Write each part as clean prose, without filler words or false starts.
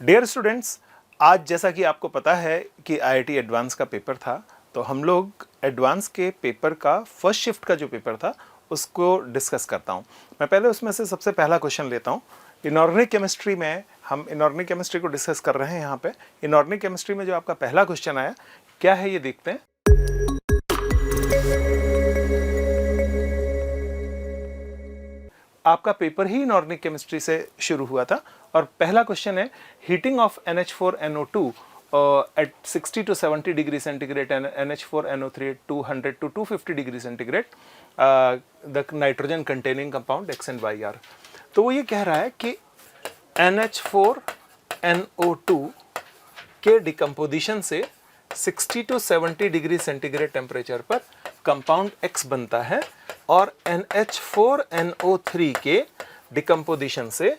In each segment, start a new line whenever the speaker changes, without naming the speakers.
Dear students, आज जैसा कि आपको पता है कि आईआईटी एडवांस का पेपर था, तो हम लोग एडवांस के पेपर का फर्स्ट शिफ्ट का जो पेपर था उसको डिस्कस करता हूँ। मैं पहले उसमें से सबसे पहला क्वेश्चन लेता हूँ। इनऑर्गेनिक केमिस्ट्री में हम इनऑर्गेनिक केमिस्ट्री को डिस्कस कर रहे हैं। यहाँ पे इनऑर्गेनिक केमिस्ट्री में जो आपका पहला क्वेश्चन आया, क्या है ये देखते हैं। आपका पेपर ही इनऑर्गेनिक केमिस्ट्री से शुरू हुआ था और पहला क्वेश्चन है heating of NH4NO2 at 60 to 70 degree centigrade and NH4NO3 at 200 to 250 degree centigrade, the nitrogen containing compound X and Y are। तो वो ये कह रहा है कि NH4NO2 के डिकम्पोजिशन से 60 to 70 डिग्री सेंटीग्रेड टेम्परेचर पर कंपाउंड X बनता है और NH4NO3 के डिकम्पोजिशन से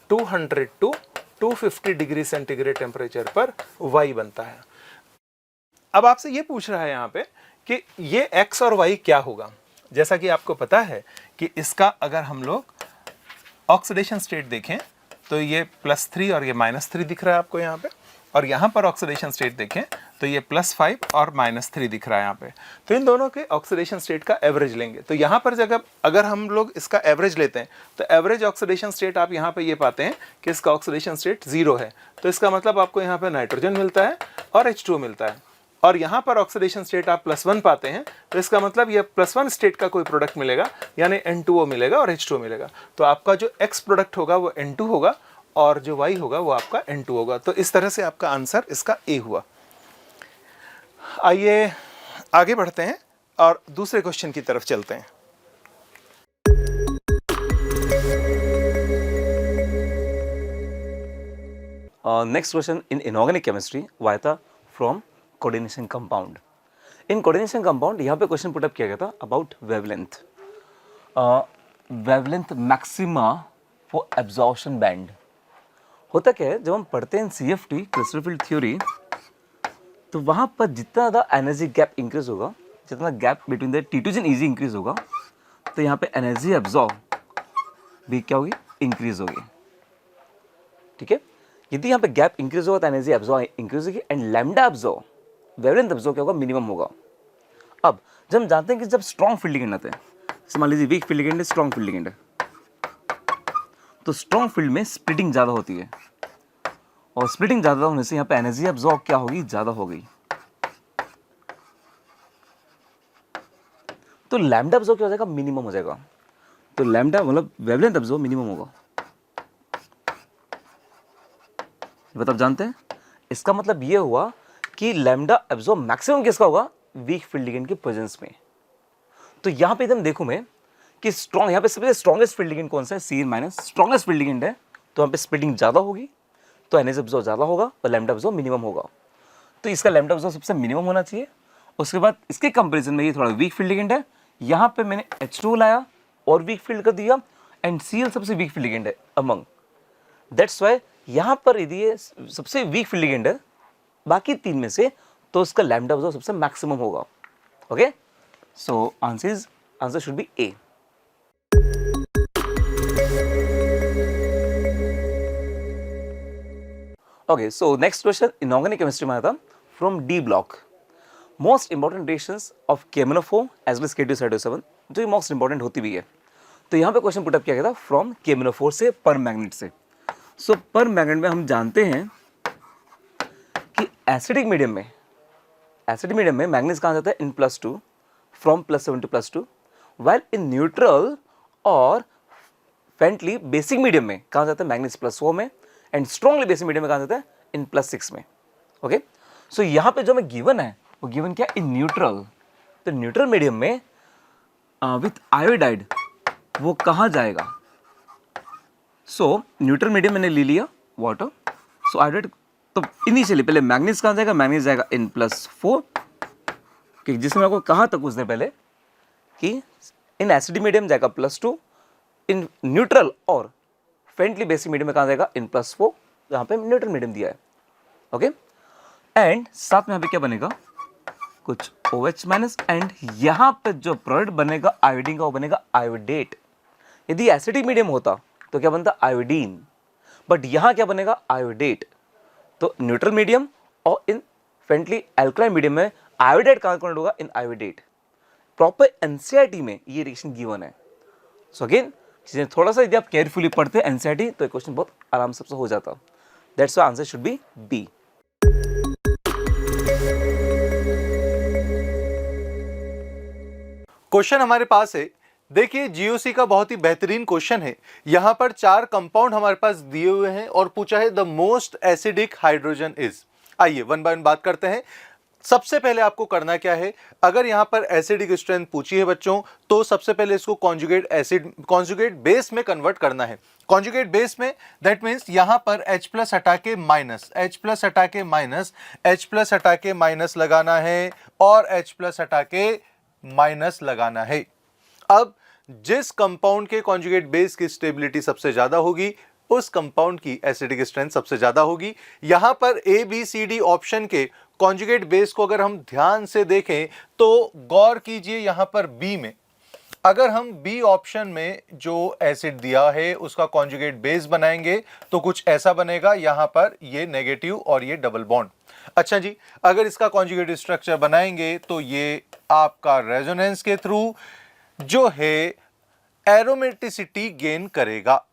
200 to 250 डिग्री सेंटीग्रेड टेम्परेचर पर Y बनता है। अब आपसे ये पूछ रहा है यहाँ पे कि ये X और Y क्या होगा। जैसा कि आपको पता है कि इसका अगर हम लोग ऑक्सीडेशन स्टेट देखें तो ये +3 और ये -3 दिख रहा है आपको यहाँ पे, और यहाँ पर ऑक्सीडेशन स्टेट देखें तो ये +5 और -3 दिख रहा है यहाँ पे। तो इन दोनों के ऑक्सीडेशन स्टेट का एवरेज लेंगे। तो यहाँ पर जगह अगर हम लोग इसका एवरेज लेते हैं तो एवरेज ऑक्सीडेशन स्टेट आप यहाँ पे ये पाते हैं कि इसका ऑक्सीडेशन स्टेट 0 है। तो इसका मतलब आपको यहाँ पे नाइट्रोजन मिलता है और H2O मिलता है। और यहाँ पर ऑक्सीडेशन स्टेट आप +1 पाते हैं, तो इसका मतलब ये +1 स्टेट का कोई प्रोडक्ट मिलेगा, यानी N2O मिलेगा और H2O मिलेगा। तो आपका जो X प्रोडक्ट होगा वो N2 होगा और जो Y होगा वो आपका N2 होगा। तो इस तरह से आपका आंसर इसका A हुआ। आइए आगे बढ़ते हैं और दूसरे क्वेश्चन की तरफ चलते हैं।
Next question in inorganic chemistry, Vaita from coordination compound. In coordination compound यहाँ पे क्वेश्चन पुटअप किया गया था about wavelength. Wavelength maxima for absorption band. होता क्या है, जब हम पढ़ते हैं CFT क्रिस्टल फील्ड थ्योरी, तो वहाँ पर जितना ज़्यादा एनर्जी गैप इंक्रीज होगा, जितना gap between the T2 and EG increase होगा, तो यहाँ पे एनर्जी एब्जॉर्ब भी क्या होगी, इंक्रीज होगी। ठीक है, यदि यहाँ पे गैप इंक्रीज होगा तो एनर्जी एब्जॉर्ब इंक्रीज होगी and lambda absorb, wavelength absorb क्या होगा, मिनिमम होगा। अब जब हम जानते हैं कि जब स्ट्रॉन्ग फील्ड लिगेंड आते हैं, जैसे मान लीजिए वीक फील्ड लिगेंड है, स्ट्रॉन्ग फील्ड लिगेंड है, तो स्ट्रॉन्ग फील्ड में स्प्लिटिंग ज़्यादा होती है और स्प्लिटिंग ज़्यादा होने से यहाँ पे एनर्जी एब्जॉर्ब क्या होगी, ज़्यादा हो गई। तो लैम्डा एब्जॉर्ब क्या हो जाएगा, मिनिमम हो जाएगा। तो लैम्डा मतलब वेवलेंथ एब्जॉर्ब मिनिमम होगा। आप जानते हैं, इसका मतलब ये हुआ कि लैम्डा एब्जॉर्ब मैक्सिमम किसका होगा, वीक फील्ड लिगेंड के प्रेजेंस में। तो यहाँ पे एकदम देखो मैं कि स्ट्रॉन्ग, यहाँ पे सबसे स्ट्रॉन्गेस्ट फील्ड लिगेंड कौन सा है, CN-, स्ट्रॉन्गेस्ट फील्ड लिगेंड है, तो यहाँ पे स्प्लिटिंग ज़्यादा होगी, तो एनर्जी एब्जॉर्ब ज़्यादा होगा और लैम्डा एब्जॉर्ब मिनिमम होगा। तो इसका लैम्डा एब्जॉर्ब सबसे मिनिमम होना चाहिए। उसके बाद इसके कंपेरिजन में ये थोड़ा वीक फील्ड लिगेंड है, यहाँ पे मैंने H2O लाया और वीक फील्ड कर दिया, एंड Cl सबसे वीक फील्ड लिगेंड है अमंग, दैट्स वाई यहाँ पर यदि ये सबसे वीक फील्ड लिगेंड है बाकी तीन में से, तो उसका लैम्डा एब्जॉर्ब सबसे मैक्सिमम होगा। Okay, so answer should B A। Okay, so next question inorganic chemistry में आया था from D block, most important reactions of KMnO4 as well as K2SO7, जो ये most important होती भी है। तो यहाँ पे क्वेश्चन पुटअप किया गया था from KMnO4 से परमैंगनेट से। सो परमैंगनेट में हम जानते हैं कि एसिडिक मीडियम में मैंगनीज कहाँ जाता है, in +2 from +7 to +2, while in neutral और फेंटली बेसिक मीडियम में कहाँ जाता है, मैंगनीज +4 में, एंड स्ट्रॉन्गली बेसिक मीडियम में कहाँ जाता है, इन +6 में। ओके, सो यहाँ पे जो हमें गिवन है वो गिवन क्या, इन न्यूट्रल। तो न्यूट्रल मीडियम में विथ आयोडाइड वो कहाँ जाएगा। सो न्यूट्रल मीडियम मैंने ले लिया वाटर, सो आयोडाइड, तो इनिशियली पहले मैंगनीज कहाँ जाएगा, मैंगनीज जाएगा इन +4, कि जिसमें आपको कहा था कुछ देर पहले कि इन एसिडिक मीडियम जाएगा +2, इन न्यूट्रल और फेंटली बेसिक मीडियम में कहाँ जाएगा, इन +4, जहाँ पे न्यूट्रल मीडियम दिया है। ओके, एंड साथ में यहाँ पे क्या बनेगा, कुछ OH- एंड यहाँ पे जो प्रोडक्ट बनेगा आयोडीन का वो बनेगा आयोडेट। यदि एसिडिक मीडियम होता तो क्या बनता, आयोडीन, बट यहाँ क्या बनेगा, आयोडेट। तो न्यूट्रल मीडियम और इन फ्रेंडली एल्कलाइन मीडियम में आयोडाइड कहाँ कन्वर्ट होगा, इन आयोडेट। प्रॉपर एनसीईआरटी में ये रिएक्शन गिवन है। सो अगेन चीजें थोड़ा सा यदि आप केयरफुली पढ़ते हैं एनसीईआरटी तो क्वेश्चन बहुत आराम से हो जाता। That's why answer should be B.
Question हमारे पास है, देखिए जीओसी का बहुत ही बेहतरीन क्वेश्चन है। यहां पर 4 कंपाउंड हमारे पास दिए हुए हैं और पूछा है the most acidic hydrogen is. आइए वन बाय वन बात करते हैं। सबसे पहले आपको करना क्या है, अगर यहां पर एसिडिक स्ट्रेंथ पूछी है बच्चों, तो सबसे पहले इसको कॉन्जुगेट बेस में कन्वर्ट करना है। कॉन्जुगेट बेस में दैट मीन्स यहां पर H+ हटा के माइनस, H+ हटा के माइनस, H+ हटा के माइनस लगाना है और H+ हटा के माइनस लगाना है। अब जिस कंपाउंड के कॉन्जुगेट बेस की स्टेबिलिटी सबसे ज्यादा होगी उस कंपाउंड की एसिडिक स्ट्रेंथ सबसे ज्यादा होगी। यहां पर A B C D option के कॉन्जुगेट बेस को अगर हम ध्यान से देखें तो गौर कीजिए, यहां पर बी में अगर हम बी ऑप्शन में जो एसिड दिया है उसका कॉन्जुगेट बेस बनाएंगे तो कुछ ऐसा बनेगा, यहां पर ये नेगेटिव और ये डबल बॉन्ड। अच्छा जी, अगर इसका कॉन्जुगेट स्ट्रक्चर बनाएंगे तो ये आपका रेजोनेंस के थ्रू जो है एरोमेटिसिटी गेन करेगा।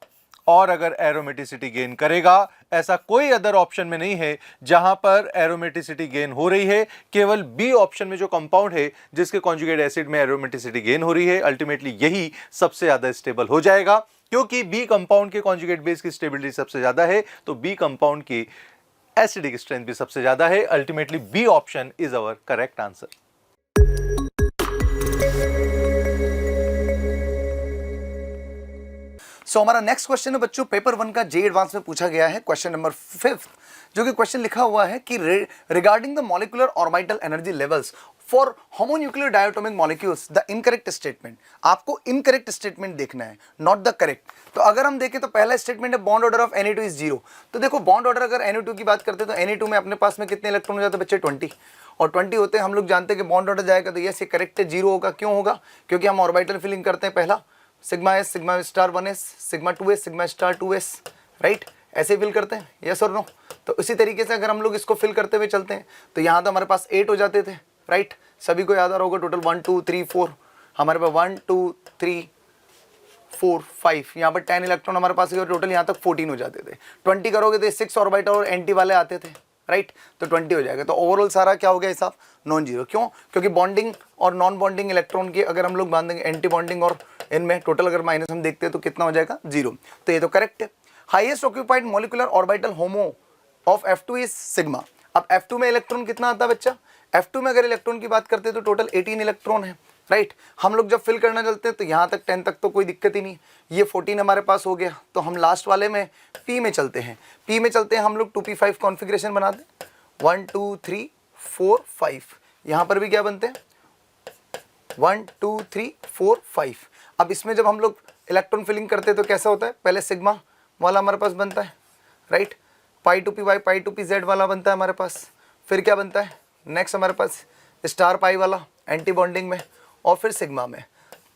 और अगर एरोमेटिसिटी गेन करेगा, ऐसा कोई अदर ऑप्शन में नहीं है जहां पर एरोमेटिसिटी गेन हो रही है। केवल बी ऑप्शन में जो कंपाउंड है जिसके कॉन्जुगेट एसिड में एरोमेटिसिटी गेन हो रही है, अल्टीमेटली यही सबसे ज्यादा स्टेबल हो जाएगा। क्योंकि बी कंपाउंड के कॉन्जुगेट बेस की स्टेबिलिटी सबसे ज्यादा है तो बी कंपाउंड की एसिडिक स्ट्रेंथ भी सबसे ज्यादा है। Ultimately B option is our correct answer.
So हमारा नेक्स्ट क्वेश्चन है बच्चों, पेपर 1 का जे एडवांस में पूछा गया है, क्वेश्चन नंबर 5, जो कि क्वेश्चन लिखा हुआ है कि regarding the molecular orbital energy levels for homonuclear diatomic molecules the incorrect statement. आपको इनकरेक्ट स्टेटमेंट देखना है, नॉट द करेक्ट। तो अगर हम देखें तो पहला स्टेटमेंट है bond order of Na2 is 0। तो देखो बॉन्ड ऑर्डर अगर Na2 की बात करते हैं तो Na2 में अपने पास में कितने इलेक्ट्रॉन हो जाते हैं बच्चे, 20, और 20 होते हैं। हम लोग जानते हैं कि बॉन्ड ऑर्डर जाएगा तो यस ये करेक्ट है, 0 होगा। क्यों होगा? क्योंकि हम ऑर्बिटल फिलिंग करते हैं पहला sigma S, sigma star 1s, sigma 2s, sigma star 2s, right, ऐसे फिल करते हैं, यस और नो। तो इसी तरीके से अगर हम लोग इसको फिल करते हुए चलते हैं तो यहाँ तो हमारे पास 8 हो जाते थे, राइट। सभी को याद आ रहा होगा टोटल 1 2 3 4, हमारे पास 1 2 3 4 5, यहाँ पर 10 इलेक्ट्रॉन हमारे पास टोटल यहाँ तक 14 हो जाते थे। 20 करोगे तो 6 ऑर्बिटल और एंटी वाले आते थे, राइट, तो 20 हो जाएगा। तो ओवरऑल सारा क्या हो गया हिसाब, नॉन जीरो। क्यों? क्योंकि बॉन्डिंग और नॉन बॉन्डिंग इलेक्ट्रॉन की अगर हम लोग बांधेंगे एंटी बॉन्डिंग और इनमें टोटल अगर माइनस हम देखते हैं तो कितना हो जाएगा, 0। तो ये तो करेक्ट है। Highest occupied molecular orbital homo of F2 is sigma. अब F2 में इलेक्ट्रॉन कितना आता है बच्चा? F2 में अगर इलेक्ट्रॉन की बात करते हैं तो टोटल 18 इलेक्ट्रॉन है, राइट। हम लोग जब फिल करना चलते हैं तो यहाँ तक 10 तक तो कोई दिक्कत ही नहीं, ये 14 हमारे पास हो गया। तो हम लास्ट वाले में P में चलते हैं, P में चलते हैं हम लोग 2p5 कॉन्फ़िगरेशन बनाते हैं, 1 2 3 4 5। यहाँ पर भी क्या बनते हैं, 1 2 3 4 5। अब इसमें जब हम लोग इलेक्ट्रॉन फिलिंग करते हैं तो कैसा होता है, पहले सिग्मा वाला हमारे पास बनता है, right, pi two P Y pi two P Z वाला बनता है हमारे पास। फिर क्या बनता है नेक्स्ट हमारे पास, स्टार पाई वाला एंटी बॉन्डिंग में, और फिर सिग्मा में।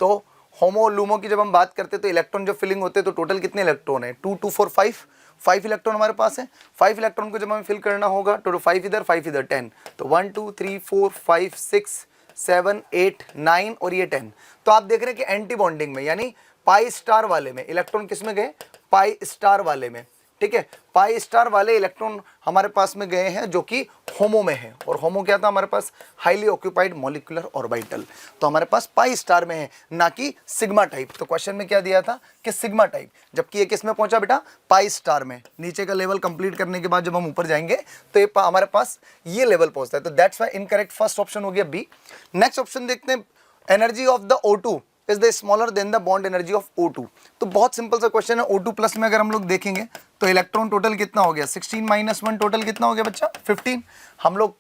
तो होमो लूमो की जब हम बात करते हैं तो इलेक्ट्रॉन जब फिलिंग होते हैं तो टोटल कितने इलेक्ट्रॉन है, 2 2 4 5 इलेक्ट्रॉन हमारे पास है। 5 इलेक्ट्रॉन को जब हमें फिल करना होगा तो 5 इधर 10। तो 1 2 3 4 5 6 7 8 9 और ये 10। तो आप देख रहे हैं कि एंटी बॉन्डिंग में यानी पाई स्टार वाले में इलेक्ट्रॉन किस में गए, पाई स्टार वाले में, ठीक है। पाई स्टार वाले इलेक्ट्रॉन हमारे पास में गए हैं जो कि होमो में है, और होमो क्या था हमारे पास, हाईली ऑक्यूपाइड मॉलिक्यूलर ऑर्बिटल। तो हमारे पास पाई स्टार में है, ना कि सिग्मा टाइप। तो क्वेश्चन में क्या दिया था कि सिग्मा टाइप, जबकि ये किस में पहुंचा बेटा, पाई स्टार में। नीचे का लेवल कंप्लीट करने के बाद जब हम ऊपर जाएंगे तो ये हमारे पास ये लेवल पहुंचता है। तो that's why incorrect first option हो गया बी। नेक्स्ट ऑप्शन देखते हैं, energy of the O2 is the smaller than the bond energy of O2। तो बहुत सिंपल सा क्वेश्चन है। O2 प्लस में अगर हम लोग देखेंगे तो इलेक्ट्रॉन टोटल कितना हो गया, 16 - 1 टोटल कितना हो गया बच्चा, 15। हम लोग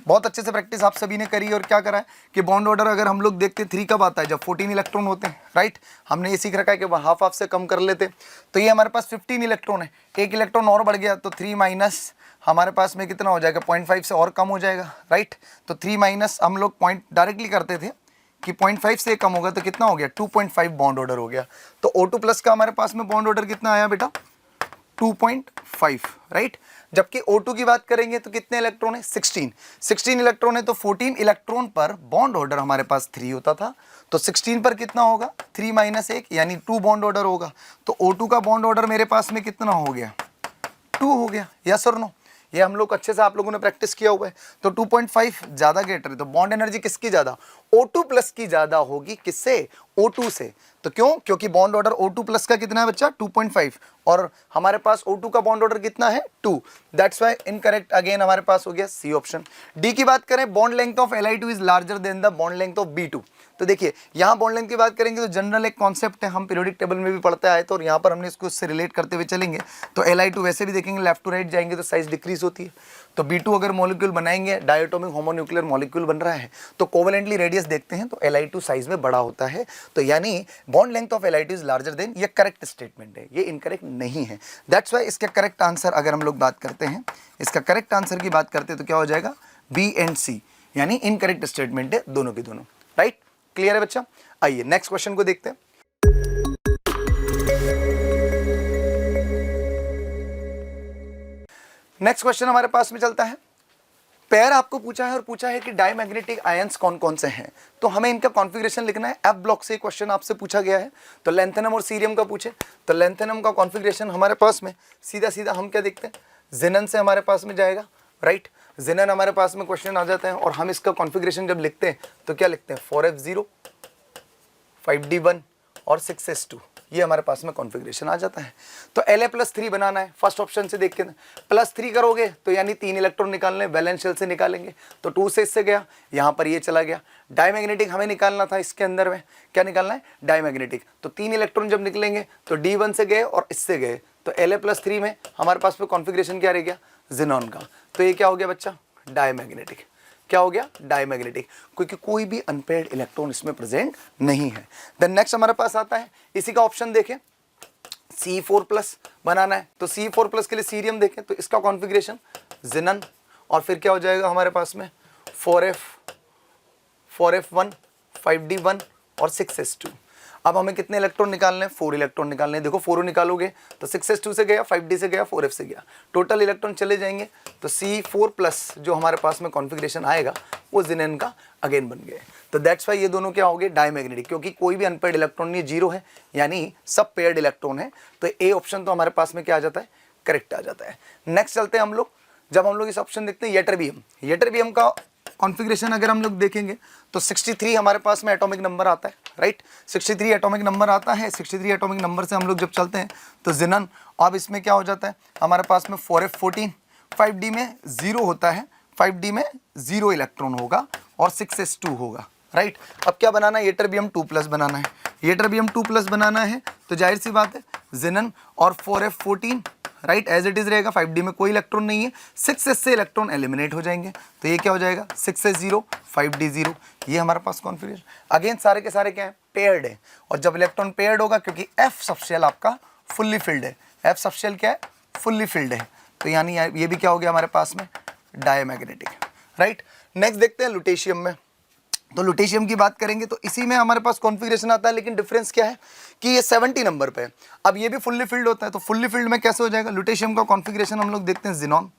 बहुत अच्छे से प्रैक्टिस आप सभी ने करी और क्या करा है कि बॉन्ड ऑर्डर अगर हम लोग देखते 3 कब आता है, जब 14 इलेक्ट्रॉन होते हैं, राइट। हमने ये सीख रखा है कि हाफ हाफ से कम कर लेते। तो ये हमारे पास 15 इलेक्ट्रॉन है, एक इलेक्ट्रॉन और बढ़ गया तो 3 माइनस हमारे पास में कितना हो जाएगा, 0.5 से और कम हो जाएगा, राइट। तो 3 माइनस हम लोग पॉइंट डायरेक्टली करते थे कि 0.5 से कम होगा तो कितना हो गया, 2.5 बॉन्ड ऑर्डर हो गया। तो O2 प्लस का हमारे पास में बॉन्ड ऑर्डर कितना आया बेटा, 2.5, राइट। जबकि O2 की बात करेंगे तो कितने इलेक्ट्रॉन है? 16 इलेक्ट्रॉन है, तो 14 इलेक्ट्रॉन पर बॉन्ड ऑर्डर हमारे पास 3 होता था, तो 16 पर कितना होगा? 3 - 1 यानी 2 बॉन्ड ऑर्डर होगा। तो O2 का बॉन्ड ऑर्डर मेरे पास में कितना हो गया? 2 हो गया, यस और नो? ये हम लोग अच्छे से आप लोगों ने प्रैक्टिस किया हुआ है। तो 2.5 ज़्यादा ग्रेटर है, तो बॉन्ड एनर्जी किसकी ज़्यादा? O2 प्लस की ज़्यादा होगी, किससे? O2 से। तो क्यों? क्योंकि बॉन्ड ऑर्डर O2 प्लस का कितना है बच्चा? 2.5, और हमारे पास O2 का बॉन्ड ऑर्डर कितना है? 2। दैट्स वाई इनकरेक्ट अगेन हमारे पास हो गया सी ऑप्शन। डी की बात करें, bond length of Li2 is larger than the bond length of B2। तो देखिए यहाँ बॉन्ड लेंथ की बात करेंगे तो जनरल एक कॉन्सेप्ट है, हम पीरियोडिक टेबल में भी पढ़ते आए तो, और यहाँ पर हमने इसको इससे रिलेट करते हुए चलेंगे। तो Li2 वैसे भी देखेंगे लेफ्ट टू राइट जाएंगे तो साइज डिक्रीज होती है। तो B2 अगर मॉलिक्यूल बनाएंगे, डायटोमिक होमोन्यूक्लियर मॉलिक्यूल बन रहा है, तो कोवेलेंटली रेडियस देखते हैं तो Li2 साइज में बड़ा होता है। तो यानी bond length of Li2 is larger than, ये करेक्ट स्टेटमेंट है, ये इनकरेक्ट नहीं है। दैट्स वाई इसका करेक्ट आंसर अगर हम लोग बात करते हैं, इसका करेक्ट आंसर की बात करते हैं तो क्या हो जाएगा? B एंड C, यानी इनकरेक्ट स्टेटमेंट है दोनों के दोनों, राइट। क्लियर है बच्चा? आइए नेक्स्ट क्वेश्चन को देखते हैं। नेक्स्ट क्वेश्चन हमारे पास में चलता है, पेयर आपको पूछा है और पूछा है कि डायमैग्नेटिक आयंस कौन कौन से हैं, तो हमें इनका कॉन्फ़िगरेशन लिखना है। एफ ब्लॉक से क्वेश्चन आपसे पूछा गया है, तो लेंथेनम और सीरियम का पूछे तो लेंथेनम का कॉन्फ़िगरेशन हमारे पास में सीधा सीधा हम क्या देखते हैं? जिनन से हमारे पास में जाएगा, राइट। जिनन हमारे पास में क्वेश्चन आ जाता है, और हम इसका कॉन्फ़िगरेशन जब लिखते हैं तो क्या लिखते हैं? 4f0, 5d1 और 6s2, ये हमारे पास में कॉन्फ़िगरेशन आ जाता है। तो La+3 बनाना है, फर्स्ट ऑप्शन से देख के +3 करोगे तो यानी 3 इलेक्ट्रॉन निकालने, वैलेंस शेल से निकालेंगे, तो 2 से इससे गया, यहाँ पर ये चला गया। डायमैग्नेटिक हमें निकालना था, इसके अंदर में क्या निकालना है? डायमैग्नेटिक। तो 3 इलेक्ट्रॉन जब निकलेंगे तो D1 से गए और इससे गए, तो La+3 में हमारे पास में कॉन्फ़िगरेशन क्या रह गया? जिनॉन का। तो ये क्या हो गया बच्चा? डायमैग्नेटिक। क्या हो गया? डायमैग्नेटिक, क्योंकि कोई भी अनपेयर्ड इलेक्ट्रॉन इसमें प्रेजेंट नहीं है। देन नेक्स्ट हमारे पास आता है, इसी का ऑप्शन देखें, C4+ बनाना है, तो C4+ के लिए सीरियम देखें तो इसका कॉन्फ़िगरेशन जिनन, और फिर क्या हो जाएगा हमारे पास में? 4f1, 5d1 और 6s2। अब हमें कितने इलेक्ट्रॉन निकालने हैं? 4 इलेक्ट्रॉन निकालने हैं। देखो 4 निकालोगे तो 6s2 से गया, 5d से गया, 4f से गया, टोटल इलेक्ट्रॉन चले जाएंगे, तो C4+ जो हमारे पास में कॉन्फ़िगरेशन आएगा वो जिनेन का अगेन बन गए। तो दैट्स वाई ये दोनों क्या हो गए? डायमैग्नेटिक, क्योंकि कोई भी अनपेयर्ड इलेक्ट्रॉन नहीं, जीरो है, यानी सब पेयर्ड इलेक्ट्रॉन है। तो ए ऑप्शन तो हमारे पास में क्या आ जाता है? करेक्ट आ जाता है। नेक्स्ट चलते हैं हम लोग, जब हम लोग इस ऑप्शन देखते हैं येटरबियम, येटरबियम का कॉन्फ़िगरेशन अगर हम लोग देखेंगे तो 63 हमारे पास में एटॉमिक नंबर आता है, राइट। 63 एटॉमिक नंबर आता है। 63 एटॉमिक नंबर से हम लोग जब चलते हैं तो जिनन, अब इसमें क्या हो जाता है हमारे पास में? 4f14, 5d में 0 होता है, 5d में 0 इलेक्ट्रॉन होगा और 6s2 होगा, राइट। अब क्या बनाना है? येटरबियम 2+ बनाना है। येटरबियम 2+ बनाना है तो जाहिर सी बात है जिनन और 4f14, right, as it is रहेगा। 5d में कोई इलेक्ट्रॉन नहीं है, 6s से इलेक्ट्रॉन एलिमिनेट हो जाएंगे, तो ये क्या हो जाएगा? 6s0, 5d 0। ये हमारे पास कॉन्फ़िगरेशन अगेन सारे के सारे क्या है? पेयर्ड है। और जब इलेक्ट्रॉन पेयर्ड होगा, क्योंकि f सबशेल आपका फुल्ली फिल्ड है, f सबशेल क्या है? फुल्ली फिल्ड है, तो यानी ये भी क्या हो गया हमारे पास में? Diamagnetic, right. नेक्स्ट देखते हैं लुटेशियम में, तो लुटेशियम की बात करेंगे तो इसी में हमारे पास कॉन्फ़िगरेशन आता है, लेकिन डिफरेंस क्या है कि ये 70 नंबर पे है। अब ये भी फुल्ली फिल्ड होता है, तो फुल्ली फिल्ड में कैसे हो जाएगा? लुटेशियम का कॉन्फ़िगरेशन हम लोग देखते हैं जिनॉन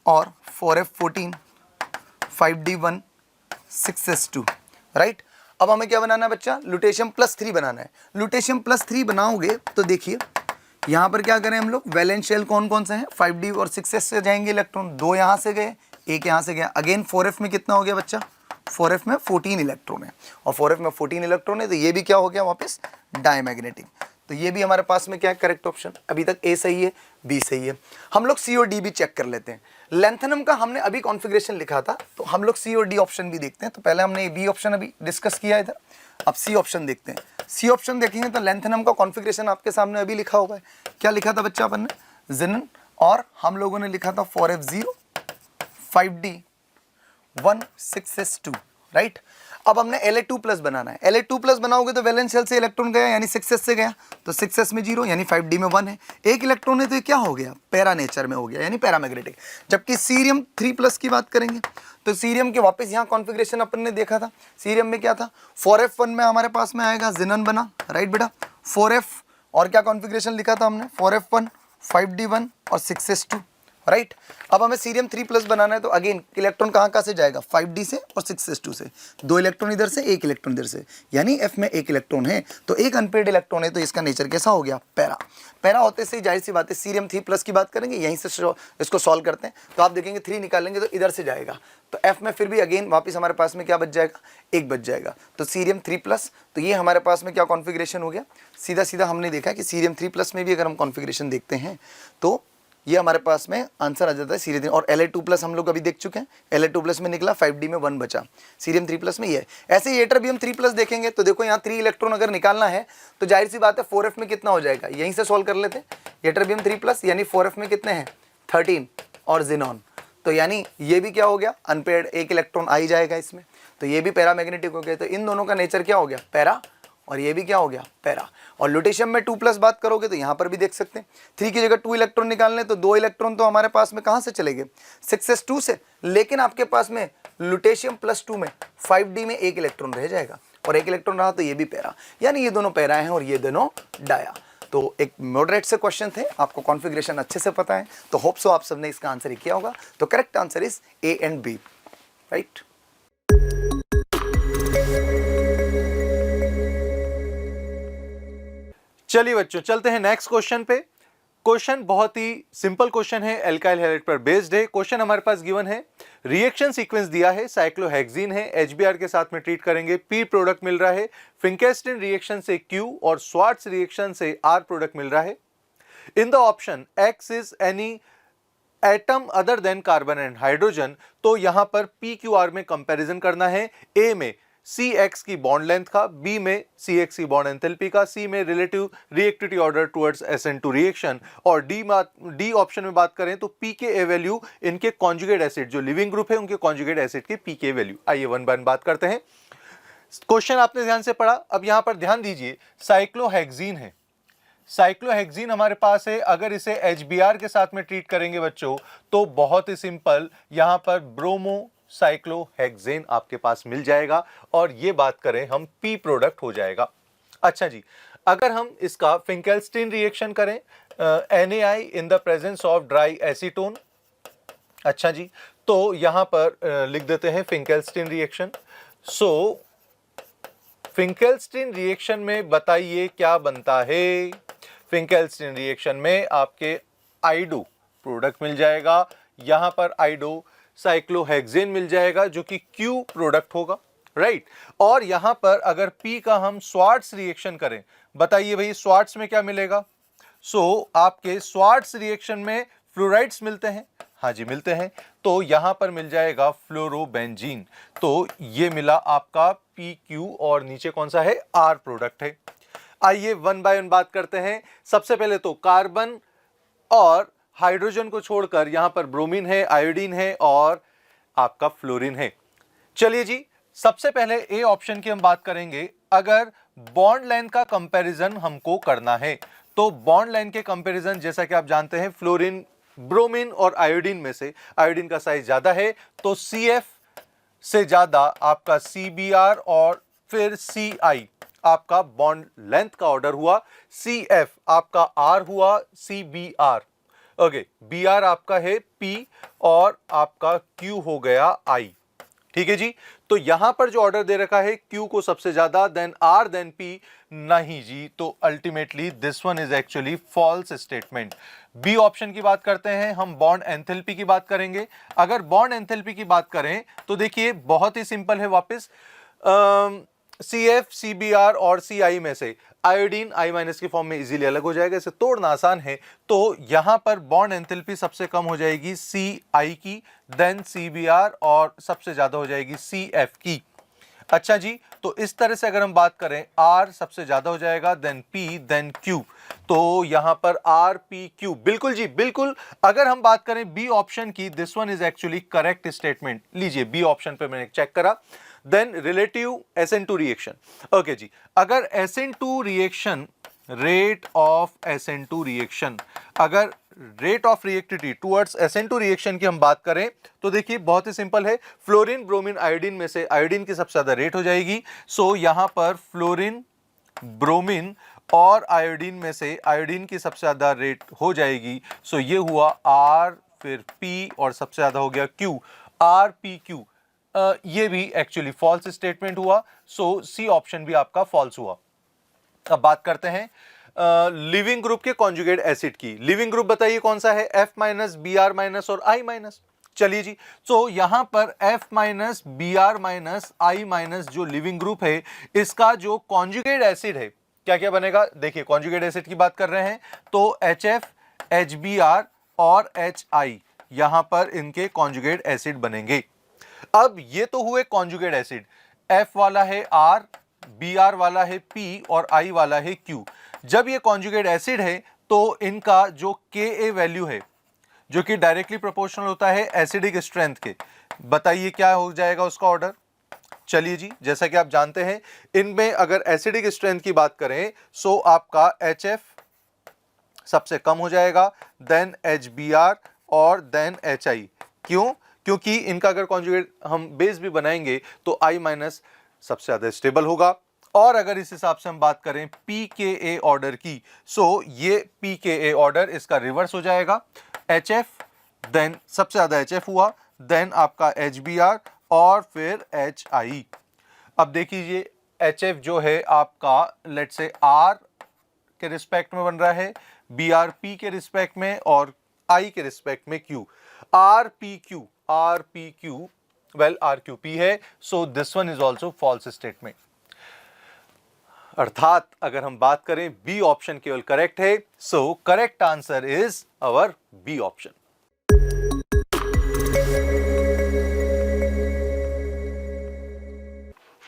और 4f14, 5d1, 6s2, राइट। अब हमें क्या बनाना है बच्चा? लुटेशियम +3 बनाना है। लुटेशियम +3 बनाओगे तो देखिए यहाँ पर क्या करें हम लोग? वैलेंस शेल कौन कौन से हैं? 5d और 6s से जाएंगे इलेक्ट्रॉन, 2 यहाँ से गए, 1 यहाँ से गया। अगेन 4f में कितना हो गया बच्चा? 4f में 14 इलेक्ट्रॉन है, और 4f में 14 इलेक्ट्रॉन है, तो ये भी क्या हो गया वापस? डायमैग्नेटिक। तो ये भी हमारे पास में क्या है? Correct option. अभी तक ए सही है, बी सही है। हम लोग सी और डी भी चेक कर लेते हैं। लेंथेनम का हमने अभी कॉन्फ़िगरेशन लिखा था, तो हम लोग सी और डी ऑप्शन भी देखते हैं। तो पहले हमने बी ऑप्शन अभी डिस्कस किया इधर, अब सी ऑप्शन देखते हैं। सी ऑप्शन देखेंगे तो लेंथेनम का कॉन्फ़िगरेशन आपके सामने अभी लिखा हुआ है। क्या लिखा था बच्चा अपन ने? जिनन, और हम लोगों ने लिखा था 4f0, 5d1, 6s2, राइट। अब हमने La2+ बनाना है। La2+ बनाओगे तो वैलेंस शेल से इलेक्ट्रॉन गया, यानी 6s से गया, तो 6s में 0 यानी 5d में 1 है, 1 इलेक्ट्रॉन है, तो ये क्या हो गया? पैरा नेचर में हो गया, यानी पैरामैग्नेटिक। जबकि सीरियम 3+ की बात करेंगे तो सीरियम के वापस यहाँ कॉन्फ़िगरेशन अपन ने देखा था। सीरियम में क्या था? 4f1 में हमारे पास में आएगा जिनन बना, राइट बेटा। 4f और क्या कॉन्फ़िगरेशन लिखा था हमने? 4f1, 5d1 और 6s2, राइट। अब हमें सीरियम 3+ बनाना है, तो अगेन इलेक्ट्रॉन कहाँ से जाएगा, 5d से और 6s2 से, 2 इलेक्ट्रॉन इधर से, 1 इलेक्ट्रॉन इधर से, यानी F में 1 इलेक्ट्रॉन है, तो एक अनपेयर्ड इलेक्ट्रॉन है, तो इसका नेचर कैसा हो गया, पैरा। पैरा होते से जाहिर सी बात है सीरियम 3+ की बात करेंगे, यहीं से इसको सॉल्व करते हैं, तो आप देखेंगे 3 निकालेंगे तो इधर से जाएगा, तो F में फिर भी अगेन वापस हमारे पास में क्या बच जाएगा, 1 बच जाएगा, तो सीरियम 3+। तो ये हमारे पास में क्या कॉन्फ़िगरेशन हो गया, सीधा सीधा हमने देखा कि सीरियम 3+ में भी अगर हम कॉन्फ़िगरेशन देखते हैं तो ये हमारे पास में आंसर आ जाता है सीरियम। और La2+ हम लोग अभी देख चुके हैं, La2+ में निकला, 5d में 1 बचा, सीरियम 3+ में ये है। ऐसे ही यट्रबियम 3+ देखेंगे तो देखो यहाँ 3 इलेक्ट्रॉन अगर निकालना है तो जाहिर सी बात है 4f में कितना हो जाएगा, यहीं से सॉल्व कर लेते हैं। यट्रबियम 3+ यानी 4f में कितने हैं, 13 और जिनॉन, तो यानी ये भी क्या हो गया, अनपेयर्ड, 1 इलेक्ट्रॉन आ ही जाएगा इसमें, तो ये भी पैरामैग्नेटिक हो गया। तो इन दोनों का नेचर क्या हो गया, पैरा, और ये भी क्या हो गया, पैरा। और लुटेशियम में 2+ बात करोगे तो यहाँ पर भी देख सकते हैं 3 की जगह 2 इलेक्ट्रॉन निकालने, तो 2 इलेक्ट्रॉन तो हमारे पास में कहाँ से चले गए, 6s2 से, लेकिन आपके पास में लुटेशियम +2 में 5d में 1 इलेक्ट्रॉन रह जाएगा, और 1 इलेक्ट्रॉन रहा तो ये भी पैरा, यानी ये दोनों पैरा हैं और ये दोनों डाया। तो एक मॉडरेट से क्वेश्चन थे, आपको कॉन्फ़िगरेशन अच्छे से पता है, तो होप सो आप सबने इसका आंसर ही किया होगा। तो correct answer is A and B, right.
चलिए बच्चों चलते हैं नेक्स्ट क्वेश्चन पे। क्वेश्चन बहुत ही सिंपल क्वेश्चन है, एल्काइल हैलाइड पर बेस्ड है। क्वेश्चन हमारे पास गिवन है, रिएक्शन सीक्वेंस दिया है, साइक्लोहेक्सीन है, HBr के साथ में ट्रीट करेंगे, P प्रोडक्ट मिल रहा है, फिंकेस्टीन रिएक्शन से Q और स्वार्ट्ज रिएक्शन से R प्रोडक्ट मिल रहा है। In the option X is any atom other than carbon and hydrogen, तो यहां पर PQR में कंपैरिजन करना है। A में CX की बॉन्ड लेंथ का, B में CX की बॉन्ड एंथैल्पी का, C में relative reactivity order towards SN2 reaction, और D ऑप्शन में बात करें तो pKa वैल्यू इनके कॉन्जुगेट एसिड, जो लिविंग ग्रुप है उनके कॉन्जुगेट एसिड की pKa वैल्यू। आइए वन बाय वन बात करते हैं। क्वेश्चन आपने ध्यान से पढ़ा, अब यहां पर ध्यान दीजिए, साइक्लोहेक्सीन है, साइक्लोहेक्सीन हमारे पास है, अगर इसे HBr के साथ में ट्रीट करेंगे बच्चों तो बहुत ही सिंपल, यहां पर ब्रोमो साइक्लोहेक्सेन आपके पास मिल जाएगा, और ये बात करें हम P प्रोडक्ट हो जाएगा। अच्छा जी, अगर हम इसका फिंकेल्स्टीन रिएक्शन करें, NaI in the presence of dry acetone, अच्छा जी, तो यहां पर लिख देते हैं फिंकेल्स्टीन रिएक्शन। सो फिंकेल्स्टीन रिएक्शन में बताइए क्या बनता है, फिंकेल्स्टीन रिएक्शन में आपके आइडो प्रोडक्ट मिल जाएगा, यहां पर आइडो साइक्लोहेक्सेन मिल जाएगा जो कि Q प्रोडक्ट होगा, राइट। और यहां पर अगर P का हम स्वार्ट्ज रिएक्शन करें, बताइए भाई स्वार्ट्ज में क्या मिलेगा। आपके स्वार्ट्ज रिएक्शन में फ्लोराइड्स मिलते हैं, हाँ जी मिलते हैं, तो यहां पर मिल जाएगा फ्लोरोबेंजीन, तो ये मिला आपका PQ, और नीचे कौन सा है, R प्रोडक्ट है। आइए वन बाय वन बात करते हैं। सबसे पहले तो कार्बन और हाइड्रोजन को छोड़कर यहां पर ब्रोमीन है, आयोडीन है और आपका फ्लोरीन है। चलिए जी, सबसे पहले ए ऑप्शन की हम बात करेंगे। अगर बॉन्ड लेंथ का कंपैरिजन हमको करना है तो बॉन्ड लेंथ के कंपैरिजन, जैसा कि आप जानते हैं, फ्लोरीन, ब्रोमीन और आयोडीन में से आयोडीन का साइज ज्यादा है, तो CF से ज्यादा आपका CBr और फिर CI आपका बॉन्ड लेंथ का ऑर्डर हुआ, CF आपका R हुआ, CBr, ओके, Br आपका है P और आपका Q हो गया I, ठीक है जी। तो यहां पर जो ऑर्डर दे रखा है Q को सबसे ज्यादा, देन R देन P, नहीं जी, तो ultimately this one is actually false statement. B option की बात करते हैं हम, बॉन्ड एंथैल्पी की बात करेंगे। अगर बॉन्ड एंथैल्पी की बात करें तो देखिए बहुत ही सिंपल है, वापस CF, CBr और CI में से आयोडीन I- की फॉर्म में इजीली अलग हो जाएगा, इसे तोड़ना आसान है, तो यहां पर बॉन्ड एंथैल्पी सबसे कम हो जाएगी CI की, देन CBr और सबसे ज्यादा हो जाएगी CF की। अच्छा जी, तो इस तरह से अगर हम बात करें, R सबसे ज्यादा हो जाएगा, देन P, देन Q, तो यहां पर R, P, Q, बिल्कुल जी बिल्कुल। अगर हम बात करें बी ऑप्शन की, this one is actually correct statement. लीजिए बी ऑप्शन पे मैंने चेक करा, then relative SN2 reaction, okay जी, अगर SN2 reaction, rate of SN2 reaction, अगर rate of reactivity towards SN2 reaction की हम बात करें तो देखिए बहुत ही सिंपल है, फ्लोरीन, ब्रोमीन, आयोडीन में से आयोडीन की सबसे ज्यादा रेट हो जाएगी, सो यहां पर फ्लोरीन, ब्रोमीन और आयोडीन में से आयोडीन की सबसे ज़्यादा रेट हो जाएगी, सो ये हुआ R, फिर P और सबसे ज़्यादा हो गया Q, RPQ। ये भी एक्चुअली फॉल्स स्टेटमेंट हुआ, सो सी ऑप्शन भी आपका फॉल्स हुआ। अब बात करते हैं लिविंग ग्रुप के कॉन्जुगेट एसिड की। लिविंग ग्रुप बताइए कौन सा है? F माइनस, Br माइनस और I माइनस। चलिए जी, तो यहां पर F minus, Br minus, I minus जो लिविंग ग्रुप है, इसका जो कॉन्जुगेट एसिड है क्या क्या बनेगा? देखिए कॉन्जुगेट एसिड की बात कर रहे हैं तो HF, HBr और HI यहां पर इनके कॉन्जुगेट एसिड बनेंगे। अब ये तो हुए कॉन्जुगेट एसिड, F वाला है R, Br वाला है P और I वाला है Q। जब ये कॉन्जुगेट एसिड है तो इनका जो Ka वैल्यू है, जो कि डायरेक्टली प्रोपोर्शनल होता है एसिडिक स्ट्रेंथ के, बताइए क्या हो जाएगा उसका ऑर्डर? चलिए जी, जैसा कि आप जानते हैं इनमें अगर एसिडिक स्ट्रेंथ की बात करें सो आपका HF सबसे कम हो जाएगा, देन HBr और देन HI। क्यों? क्योंकि इनका अगर कॉन्जुगेट हम बेस भी बनाएंगे तो I माइनस सबसे ज्यादा स्टेबल होगा। और अगर इस हिसाब से हम बात करें pKa ऑर्डर की, सो ये pKa ऑर्डर इसका रिवर्स हो जाएगा, HF देन सबसे ज्यादा HF हुआ, देन आपका HBr और फिर HI। अब देखिए HF जो है आपका लेट से R के रिस्पेक्ट में बन रहा है, Br P के रिस्पेक्ट में और I के रिस्पेक्ट में Q। RPQ वेल RQP है, so this one is also false statement. अर्थात अगर हम बात करें बी ऑप्शन केवल करेक्ट है, so correct answer is our B option.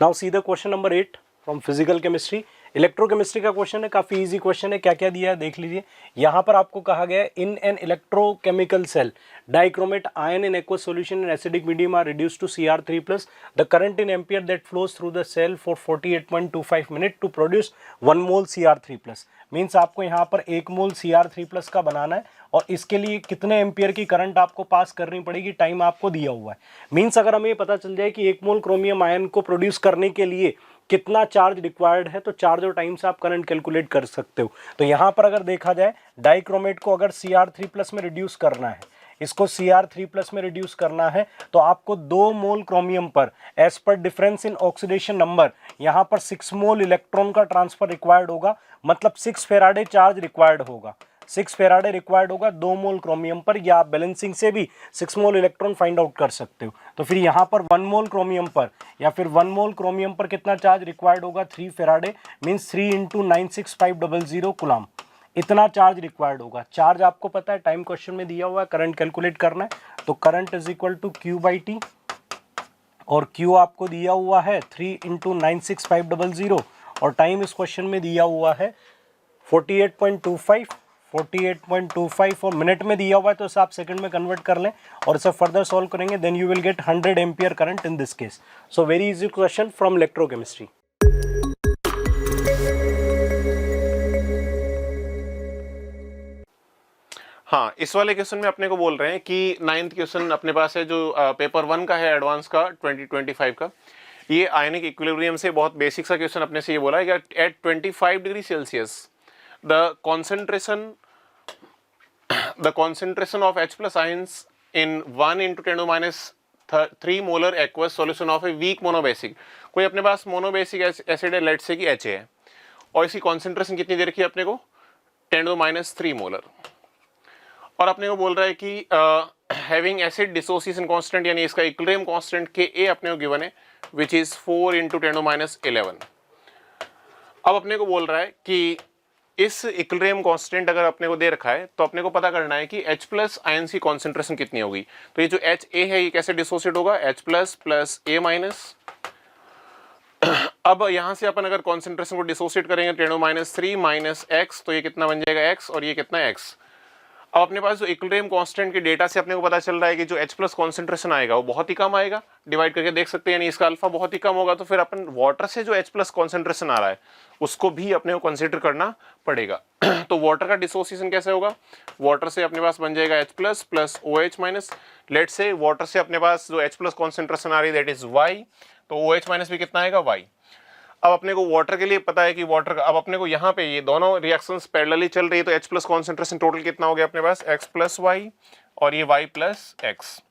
Now see the question number 8 from physical chemistry. Electrochemistry का क्वेश्चन है, काफी इजी क्वेश्चन है। क्या क्या दिया है देख लीजिए। यहाँ पर आपको कहा गया है in an electrochemical cell dichromate ion in aqueous solution in acidic medium are reduced to Cr3+, the current in ampere that flows through the cell for 48.25 minute to produce 1 mole Cr3+। Means आपको यहाँ पर 1 mole Cr3+ का बनाना है और इसके लिए कितने ampere की करंट आपको पास करनी पड़ेगी, टाइम आपको दिया हुआ है। मीन्स अगर हमें पता चल जाए कि 1 मोल क्रोमियम आयन को प्रोड्यूस करने के लिए कितना चार्ज रिक्वायर्ड है, तो चार्ज और टाइम से आप करंट कैलकुलेट कर सकते हो। तो यहाँ पर अगर देखा जाए डाइक्रोमेट को अगर Cr3+ में रिड्यूस करना है, इसको Cr3+ में रिड्यूस करना है, तो आपको 2 मोल क्रोमियम पर as per difference in oxidation number यहाँ पर 6 मोल इलेक्ट्रॉन का ट्रांसफर रिक्वायर्ड होगा, मतलब 6 फेराडे चार्ज रिक्वायर्ड होगा। 6 फेराडे रिक्वायर्ड होगा 2 मोल क्रोमियम पर, या आप बैलेंसिंग से भी 6 मोल इलेक्ट्रॉन फाइंड आउट कर सकते हो। तो फिर यहाँ पर 1 मोल क्रोमियम पर या फिर 1 मोल क्रोमियम पर कितना चार्ज रिक्वायर्ड होगा? 3 फेराडे, मीन्स 3 × 96500 कूलम, इतना चार्ज रिक्वायर्ड होगा। चार्ज आपको पता है, टाइम क्वेश्चन में दिया हुआ है, करंट कैलकुलेट करना है, तो current is equal to Q/T और Q आपको दिया हुआ है 3 × 96500 और टाइम इस क्वेश्चन में दिया हुआ है 48.25 और मिनट में दिया हुआ है, तो इसे आप सेकंड में कन्वर्ट कर लें और इसे फर्दर सॉल्व करेंगे, then you will get 100 ampere current in this case. So very easy question from electrochemistry.
हाँ, इस वाले क्वेश्चन में अपने को बोल रहे हैं कि 9th क्वेश्चन अपने पास है जो पेपर 1 का है एडवांस का 2025 का। ये आयनिक इक्विलिब्रियम से बहुत बेसिक सा क्वेश्चन अपने से ये बोला है कि at 25 degree Celsius the concentration of H+ ions in 1 × 10⁻³ molar aqueous solution of a weak monobasic। कोई अपने पास मोनोबेसिक एसिड है, लेट से कि HA है, और इसकी कॉन्सेंट्रेशन कितनी दे रखी है अपने को? 10⁻³ मोलर। और अपने को बोल रहा है कि हैविंग एसिड डिसोसिएशन कांस्टेंट, यानी इसका इक्विलिब्रियम कांस्टेंट Ka अपने को गिवन है, विच इज 4 × 10⁻11। अब अपने को बोल रहा है कि इस इक्विलिब्रियम कांस्टेंट अगर अपने को दे रखा है तो अपने को पता करना है कि H+ आयन की कॉन्सेंट्रेशन कितनी होगी। तो ये जो HA है ये कैसे डिसोसिएट होगा? H+ + A-। अब यहां से अपन अगर कॉन्सेंट्रेशन को डिसोसिएट करेंगे 10⁻³ - X, तो ये कितना बन जाएगा? X, और ये कितना है? X। अब अपने पास जो इक्विलिब्रियम कांस्टेंट के डेटा से अपने को पता चल रहा है कि जो H+ कॉन्सेंट्रेशन आएगा वो बहुत ही कम आएगा, डिवाइड करके देख सकते हैं, यानी इसका अल्फा बहुत ही कम होगा। तो फिर अपन वाटर से जो H+ कॉन्सेंट्रेशन आ रहा है उसको भी अपने को कंसीडर करना पड़ेगा। तो वाटर का डिसोसिएशन कैसे होगा? वाटर से अपने पास बन जाएगा H+ + OH-। लेट से वाटर से अपने पास जो H+ कॉन्सेंट्रेशन आ रही है दैट इज Y, तो OH- भी कितना आएगा? Y। अब अपने को वाटर के लिए पता है कि वाटर का, अब अपने को यहाँ पे ये दोनों रिएक्शंस पैरेलली चल रही है, तो H प्लस कॉन्सेंट्रेशन टोटल कितना हो गया अपने पास, X प्लस वाई और ये Y प्लस एक्स।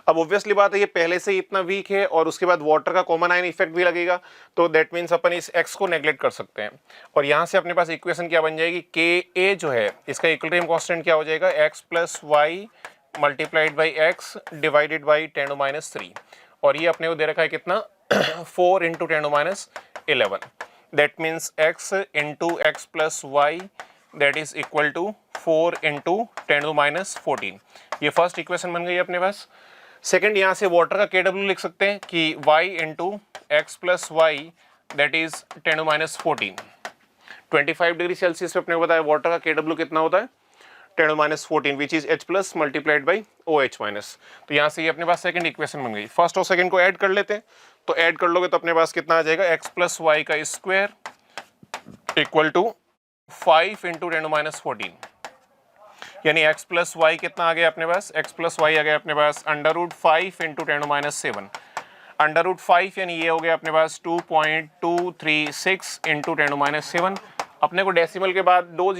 अब ऑब्वियसली बात है ये पहले से ही इतना वीक है और उसके बाद वाटर का कॉमन आयन इफेक्ट भी लगेगा, तो दैट मीन्स अपन इस x को नेग्लेक्ट कर सकते हैं। और यहाँ से अपने पास इक्वेशन क्या बन जाएगी, Ka जो है इसका इक्विलिब्रियम कांस्टेंट क्या हो जाएगा, x plus Y multiplied by X divided by 10⁻³ और ये अपने को दे रखा है कितना 4 into 10⁻11। That means x into X plus Y that is equal to 4 into 10⁻14। ये फर्स्ट इक्वेशन बन गई अपने पास। सेकंड, यहाँ से वाटर का KW लिख सकते हैं कि y into X plus Y that is 10⁻14। 25 degree Celsius पे अपने को बताया वाटर का KW कितना होता है 10⁻14 which is H plus multiplied by OH minus. तो यहाँ से ये अपने पास सेकंड इक्वेशन बन गई। फर्स्ट और सेकंड को ऐड कर लेते हैं, तो ऐड कर लोगे तो अपने पास कितना आ जाएगा, x प्लस वाई का स्क्वायर इक्वल टू 5 इंटू 10⁻14, यानी x प्लस वाई कितना आ गया अपने पास, x प्लस वाई आ गया अपने पास √5 इंटू 10⁻7। √5 यानी ये हो गया अपने पास 2.236 इंटू 10⁻7। अपने को डेसिमल के बाद 2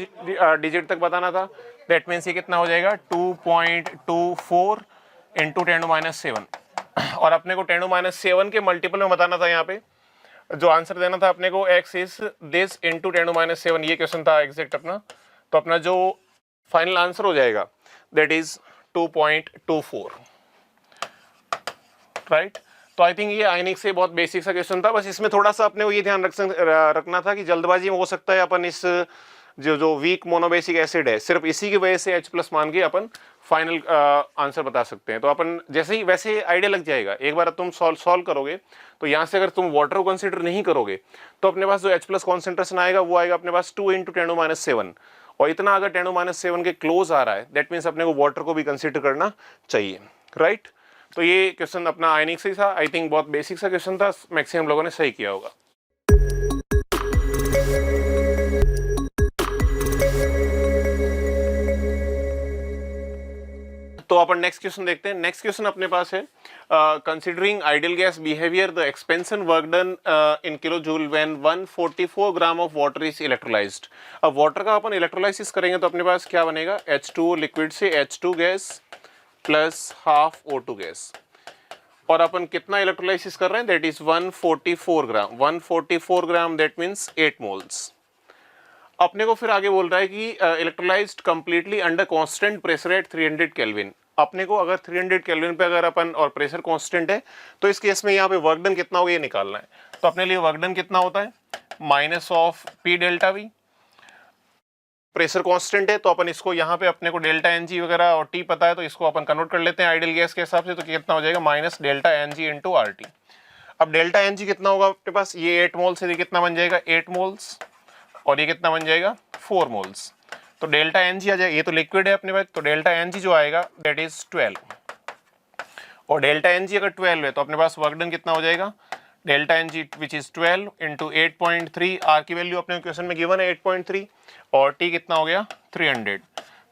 डिजिट तक बताना था, दैट मीन्स ये कितना हो जाएगा 2.24 इंटू 10⁻7। और अपने को 10⁻7 के मल्टीपल में बताना था, यहाँ पे जो आंसर देना था अपने को x इज दिस इंटू 10⁻7, ये क्वेश्चन था एग्जैक्ट अपना। तो अपना जो फाइनल आंसर हो जाएगा दैट इज 2.24, राइट। तो आई थिंक ये आयनिक से बहुत बेसिक सा क्वेश्चन था। बस इसमें थोड़ा सा अपने को ये ध्यान रखना था कि जल्दबाजी में हो सकता है अपन इस जो वीक मोनोबेसिक एसिड है सिर्फ इसी की वजह से H प्लस मान के अपन फाइनल आंसर बता सकते हैं। तो अपन जैसे ही वैसे आइडिया लग जाएगा, एक बार तुम सॉल्व करोगे तो यहाँ से अगर तुम वाटर को कंसिडर नहीं करोगे तो अपने पास जो H प्लस कॉन्सेंट्रेशन आएगा वो आएगा अपने पास 2 इंटू 10⁻7, और इतना अगर 10⁻7 के क्लोज आ रहा है दैट मीन्स अपने को वाटर को भी कंसिडर करना चाहिए, राइट। तो ये क्वेश्चन अपना आयनिक से ही था। आई थिंक बहुत बेसिक सा क्वेश्चन था, मैक्सिमम लोगों ने सही किया होगा। तो अपन नेक्स्ट क्वेश्चन देखते हैं। नेक्स्ट क्वेश्चन अपने पास है, considering ideal gas behaviour the expansion work done in kilo joule when 144 gram of water is electrolysed. अब वाटर का अपन इलेक्ट्रोलाइसिस करेंगे तो अपने पास क्या बनेगा, H2O लिक्विड से H2 gas plus half O2 gas, और अपन कितना इलेक्ट्रोलाइसिस कर रहे हैं, that is 144 gram. 144 gram that means 8 moles. अपने को फिर आगे बोल रहा है कि electrolysed completely under constant pressure at 300 kelvin. अपने को अगर 300 केल्विन पे अगर अपन और प्रेशर कांस्टेंट है तो इस केस में यहाँ पे वर्क डन कितना होगा ये निकालना है। तो अपने लिए वर्क डन कितना होता है, minus of P delta V। Pressure constant है तो अपन इसको यहाँ पे अपने को डेल्टा NG वगैरह और T पता है तो इसको अपन कन्वर्ट कर लेते हैं आइडियल गैस के हिसाब से। तो कितना हो जाएगा, minus delta NG into RT। अब डेल्टा NG कितना होगा अपने पास, ये 8 मोल से कितना बन जाएगा 8 मोल्स, और ये कितना बन जाएगा 4 मोल्स। तो डेल्टा NG आ जाएगा, ये तो लिक्विड है अपने पास, तो डेल्टा NG जो आएगा दैट इज 12, और डेल्टा NG अगर 12 है तो अपने पास वर्क डन कितना हो जाएगा, delta NG which is 12 into 8.3। R की वैल्यू अपने क्वेश्चन में गिवन है 8.3, और T कितना हो गया 300।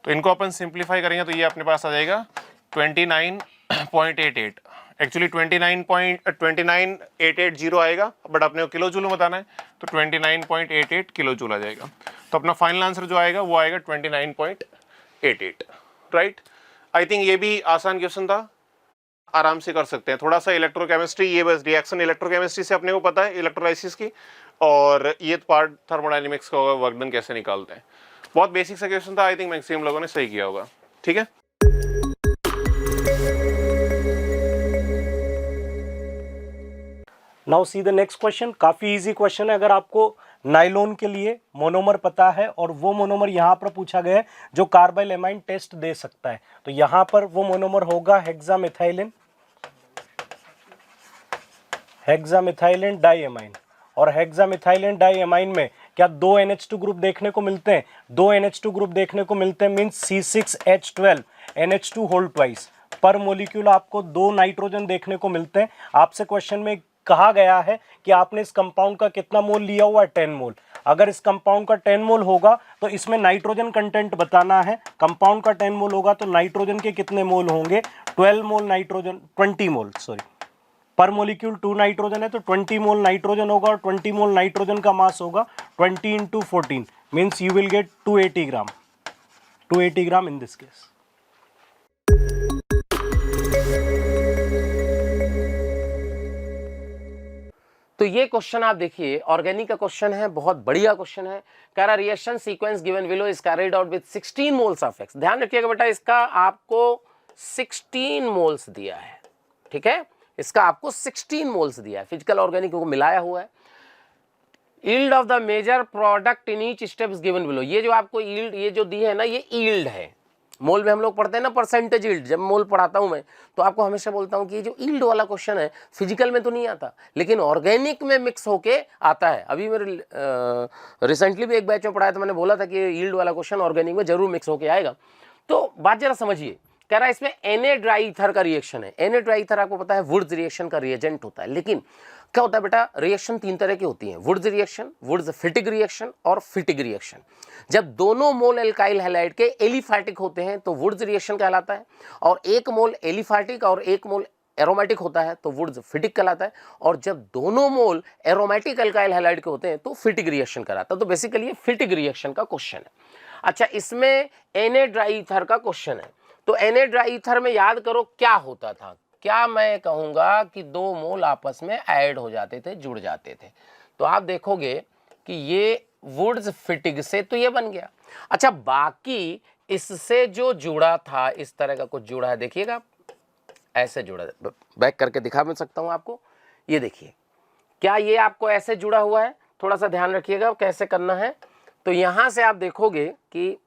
तो इनको अपन सिंप्लीफाई करेंगे तो ये अपने पास आ जाएगा 29.88, एक्चुअली 29.880 आएगा, बट अपने को किलो जूल में बताना है तो 29.88 किलो जूल आ जाएगा। तो अपना फाइनल आंसर जो आएगा वो आएगा 29.88, राइट। आई थिंक ये भी आसान क्वेश्चन था, आराम से कर सकते हैं। थोड़ा सा इलेक्ट्रोकेमिस्ट्री, ये बस रिएक्शन इलेक्ट्रोकेमिस्ट्री से अपने को पता है इलेक्ट्रोलाइसिस की, और ये पार्ट थर्मोडायनेमिक्स का होगा वर्क डन कैसे निकालते हैं। बहुत बेसिक सा क्वेश्चन था, आई थिंक मैक्सिमम लोगों ने सही किया होगा, ठीक है।
Now see the next question. काफी इजी क्वेश्चन है। अगर आपको नाइलॉन के लिए मोनोमर पता है और वो मोनोमर यहाँ पर पूछा गया है जो कार्बाइल टेस्ट दे सकता है, तो यहाँ पर वो मोनोमर होगा हेक्सामिथाइलिन, हेक्सामिथाइलिन डाइएमाइन। और हेक्सामिथाइलिन डाइएमाइन में क्या 2 NH2 ग्रुप देखने को मिलते हैं, 2 NH2 ग्रुप देखने को मिलते हैं, means C6H12 NH2 whole twice. पर मोलिक्यूल आपको 2 नाइट्रोजन देखने को मिलते हैं। आपसे क्वेश्चन में कहा गया है कि आपने इस कंपाउंड का कितना मोल लिया हुआ है, 10 मोल। अगर इस कंपाउंड का 10 मोल होगा तो इसमें नाइट्रोजन कंटेंट बताना है। कंपाउंड का 10 मोल होगा तो नाइट्रोजन के कितने मोल होंगे, 12 मोल नाइट्रोजन, 20 मोल सॉरी पर मोलिक्यूल 2 नाइट्रोजन है तो 20 मोल नाइट्रोजन होगा और 20 मोल नाइट्रोजन का मास होगा 20 into 14 means you will gate 280 gram 280 gram in this case.
तो ये क्वेश्चन आप देखिए, ऑर्गेनिक का क्वेश्चन है, बहुत बढ़िया क्वेश्चन है। कह रहा reaction sequence given below is carried out with 16 moles of x. ध्यान रखिएगा बेटा, इसका आपको 16 मोल्स दिया है, ठीक है, इसका आपको 16 मोल्स दिया है, फिजिकल ऑर्गेनिक को मिलाया हुआ है। Yield of the major product in each step is given below. ये जो आपको यील्ड ये जो दी है ना, ये यील्ड है। मोल में हम लोग पढ़ते हैं ना परसेंटेज यील्ड, जब मोल पढ़ाता हूं मैं तो आपको हमेशा बोलता हूं कि ये जो यील्ड वाला क्वेश्चन है फिजिकल में तो नहीं आता, लेकिन ऑर्गेनिक में मिक्स होके आता है। अभी मेरे रिसेंटली भी एक बैच में पढ़ाया था, मैंने बोला था कि यील्ड वाला क्वेश्चन ऑर्गेनिक में जरूर मिक्स होके आएगा। तो बात जरा समझिए, कह रहा है इसमें Na ड्राई ईथर का रिएक्शन है। Na ड्राई ईथर आपको पता है वुड्स रिएक्शन का रिएजेंट होता है, लेकिन क्या होता है बेटा, रिएक्शन 3 तरह की होती हैं, Wurtz reaction, Wurtz Fittig reaction और फिटिक रिएक्शन। जब दोनों मोल एल्काइल हैलाइड के एलिफैटिक होते हैं तो वुड्स रिएक्शन कहलाता है, और एक मोल एलिफैटिक और एक मोल एरोमेटिक होता है तो वुड्स फिटिक कहलाता है, और जब दोनों मोल एरोमेटिक एल्काइल हैलाइड के होते हैं तो फिटिक रिएक्शन कहलाता है। तो बेसिकली ये फिटिक रिएक्शन का क्वेश्चन है। अच्छा, इसमें Na ड्राई ईथर का क्वेश्चन है, तो Na ड्राई ईथर में याद करो क्या होता था, क्या मैं कहूंगा कि 2 मोल आपस में ऐड हो जाते थे, जुड़ जाते थे। तो आप देखोगे कि ये वुड्स फिटिक से तो ये बन गया। अच्छा, बाकी इससे जो जुड़ा था, इस तरह का कुछ जुड़ा है, देखिएगा ऐसे जुड़ा है, बैक करके दिखा भी सकता हूं आपको। ये देखिए, क्या ये आपको ऐसे जुड़ा हुआ है? थोड़ा सा ध्यान रखिएगा कैसे करना है। तो यहां से आप देखोगे कि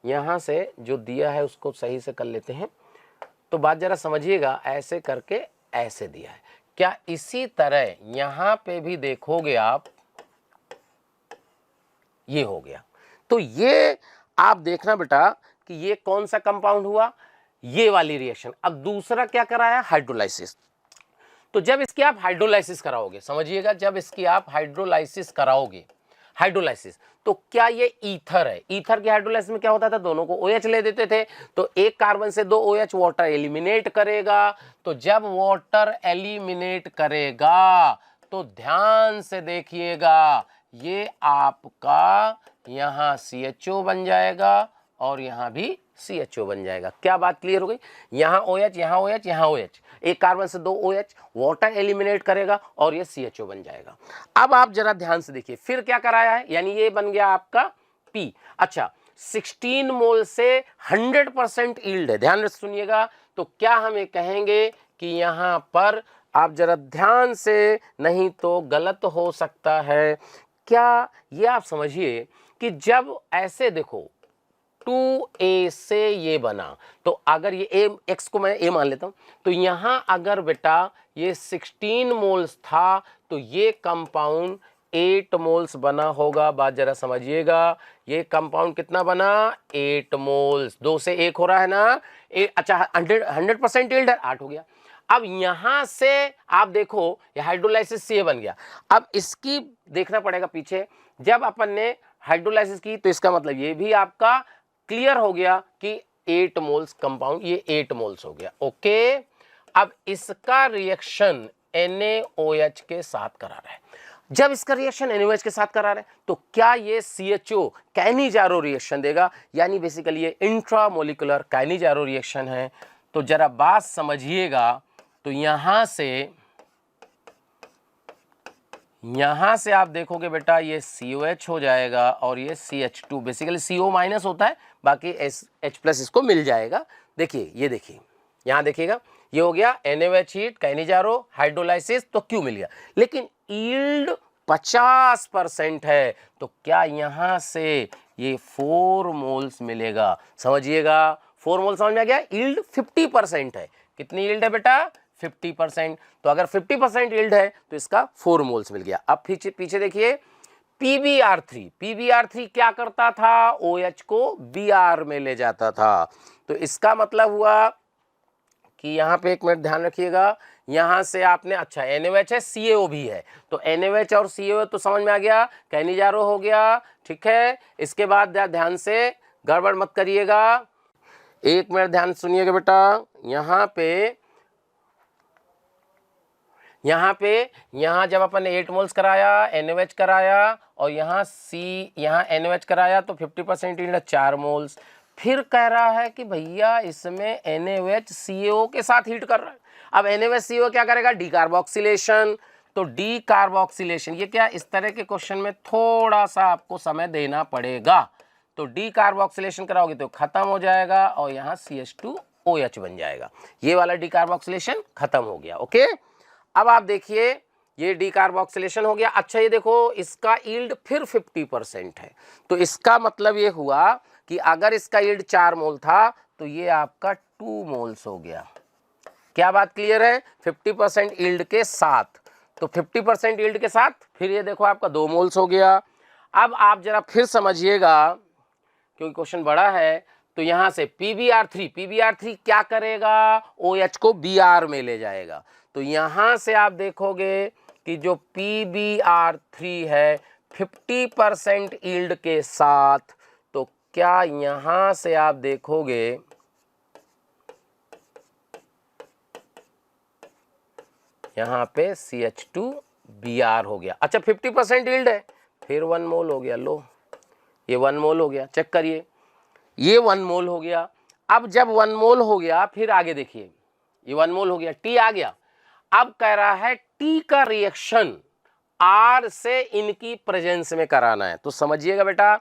यहां से जो दिया है उसको सही से कर लेते हैं। तो बात जरा समझिएगा, ऐसे करके ऐसे दिया है, क्या इसी तरह यहां पे भी देखोगे आप, ये हो गया। तो ये आप देखना बेटा कि ये कौन सा कंपाउंड हुआ, ये वाली रिएक्शन। अब दूसरा क्या कराया, हाइड्रोलाइसिस। तो जब इसकी आप हाइड्रोलाइसिस कराओगे, समझिएगा, जब इसकी आप हाइड्रोलाइसिस कराओगे, हाइड्रोलाइसिस, तो क्या ये ईथर है? ईथर के हाइड्रोलाइसिस में क्या होता था, दोनों को OH ले देते थे, तो एक कार्बन से 2 OH वाटर एलिमिनेट करेगा। तो जब वाटर एलिमिनेट करेगा तो ध्यान से देखिएगा, ये आपका यहां CHO बन जाएगा और यहां भी CHO बन जाएगा। क्या बात क्लियर हो गई? यहां OH, यहां OH, यहां OH, एक कार्बन से 2 OH, वाटर एलिमिनेट करेगा और ये CHO बन जाएगा। अब आप जरा ध्यान से देखिए, फिर क्या कराया है, यानी ये बन गया आपका P। अच्छा, 16 मोल से 100% यील्ड है, ध्यान से सुनिएगा। तो क्या हमें कहेंगे कि यहां पर आप जरा ध्यान से, नहीं तो गलत हो सकता है। क्या ये आप समझिए कि जब ऐसे देखो 2A से ये बना, तो अगर ये x को मैं A मान लेता हूं, तो यहां अगर बेटा ये 16 मोल्स था तो ये कंपाउंड 8 मोल्स बना होगा। बात जरा समझिएगा, ये कंपाउंड कितना बना, 8 मोल्स। 2 से 1 हो रहा है ना, अच्छा 100% यील्ड है, 8 हो गया। अब यहां से आप देखो ये हाइड्रोलाइसिस से ये बन गया। अब इसकी देखना पड़ेगा पीछे, जब अपन ने हाइड्रोलाइसिस की तो इसका मतलब ये भी आपका क्लियर हो गया कि 8 मोल्स कंपाउंड, ये 8 मोल्स हो गया। ओके, अब इसका रिएक्शन NaOH के साथ करा रहा है। जब इसका रिएक्शन NaOH के साथ करा रहा है तो क्या ये CHO काइनेजारो रिएक्शन देगा, यानी बेसिकली ये इंट्रामोलिकुलर काइनेजारो रिएक्शन है। तो जरा बात समझिएगा, तो यहां से आप देखोगे बेटा ये COH हो जाएगा और ये CH2, बेसिकली CO माइनस होता है, बाकी H प्लस इसको मिल जाएगा। देखिए, ये देखिए, यहां देखिएगा, ये हो गया NaOH हीट, काइनेजारो, हाइड्रोलाइसिस, तो Q मिल गया। लेकिन यील्ड 50% है, तो क्या यहां से ये 4 मोल्स मिलेगा? समझिएगा, 4 मोल समझ में आ गया। यील्ड 50% है, कितनी यील्ड है बेटा, 50%। तो अगर 50% यील्ड है तो इसका 4 मोल्स मिल गया। अब पीछे देखिए, PBr3 क्या करता था, OH को Br में ले जाता था। तो इसका मतलब हुआ कि यहाँ पे एक मिनट ध्यान रखिएगा, यहाँ से आपने, अच्छा NaOH है, CaO भी है, तो NaOH और CaO तो समझ में आ गया, काइनेजारो हो गया, ठीक है। इसके बाद ध्यान से गड़बड़ मत करिएगा, एक मिनट ध्यान सुनिएगा बेटा, यहाँ पे यहाँ पे यहाँ जब अपन ने 8 मोल्स कराया, NaOH कराया और यहाँ NaOH कराया तो 50% यील्ड 4 मोल्स। फिर कह रहा है कि भैया इसमें NaOH CaO के साथ हीट कर रहा है। अब NaOH CaO क्या करेगा? डीकार्बोक्सिलेशन। तो डीकार्बोक्सिलेशन ये क्या, इस तरह के क्वेश्चन में थोड़ा सा आपको समय देना पड़ेगा। तो डीकार्बोक्सिलेशन कराओगे तो खत्म हो जाएगा और यहाँ CH2OH बन जाएगा। ये वाला डीकार्बोक्सिलेशन खत्म हो गया। ओके, अब आप देखिए ये डीकार्बोक्सिलेशन हो गया। अच्छा ये देखो इसका यील्ड फिर 50% है, तो इसका मतलब ये हुआ कि अगर इसका यील्ड 4 मोल था तो ये आपका 2 मोल्स हो गया। क्या बात क्लियर है? 50% यील्ड के साथ, तो 50% यील्ड के साथ फिर ये देखो आपका 2 मोल्स हो गया। अब आप जरा फिर समझिएगा क्योंकि क्वेश्चन बड़ा है। तो यहां से PbR3 क्या करेगा? OH को Br में ले जाएगा। तो यहां से आप देखोगे कि जो PbR3 है 50% यील्ड के साथ, तो क्या यहां से आप देखोगे यहाँ पे CH2Br हो गया। अच्छा 50% यील्ड है, फिर 1 मोल हो गया। लो ये 1 मोल हो गया, चेक करिए ये 1 मोल हो गया। अब जब 1 मोल हो गया फिर आगे देखिए ये 1 मोल हो गया, T आ गया। अब कह रहा है T का रिएक्शन R से इनकी प्रेजेंस में कराना है। तो समझिएगा बेटा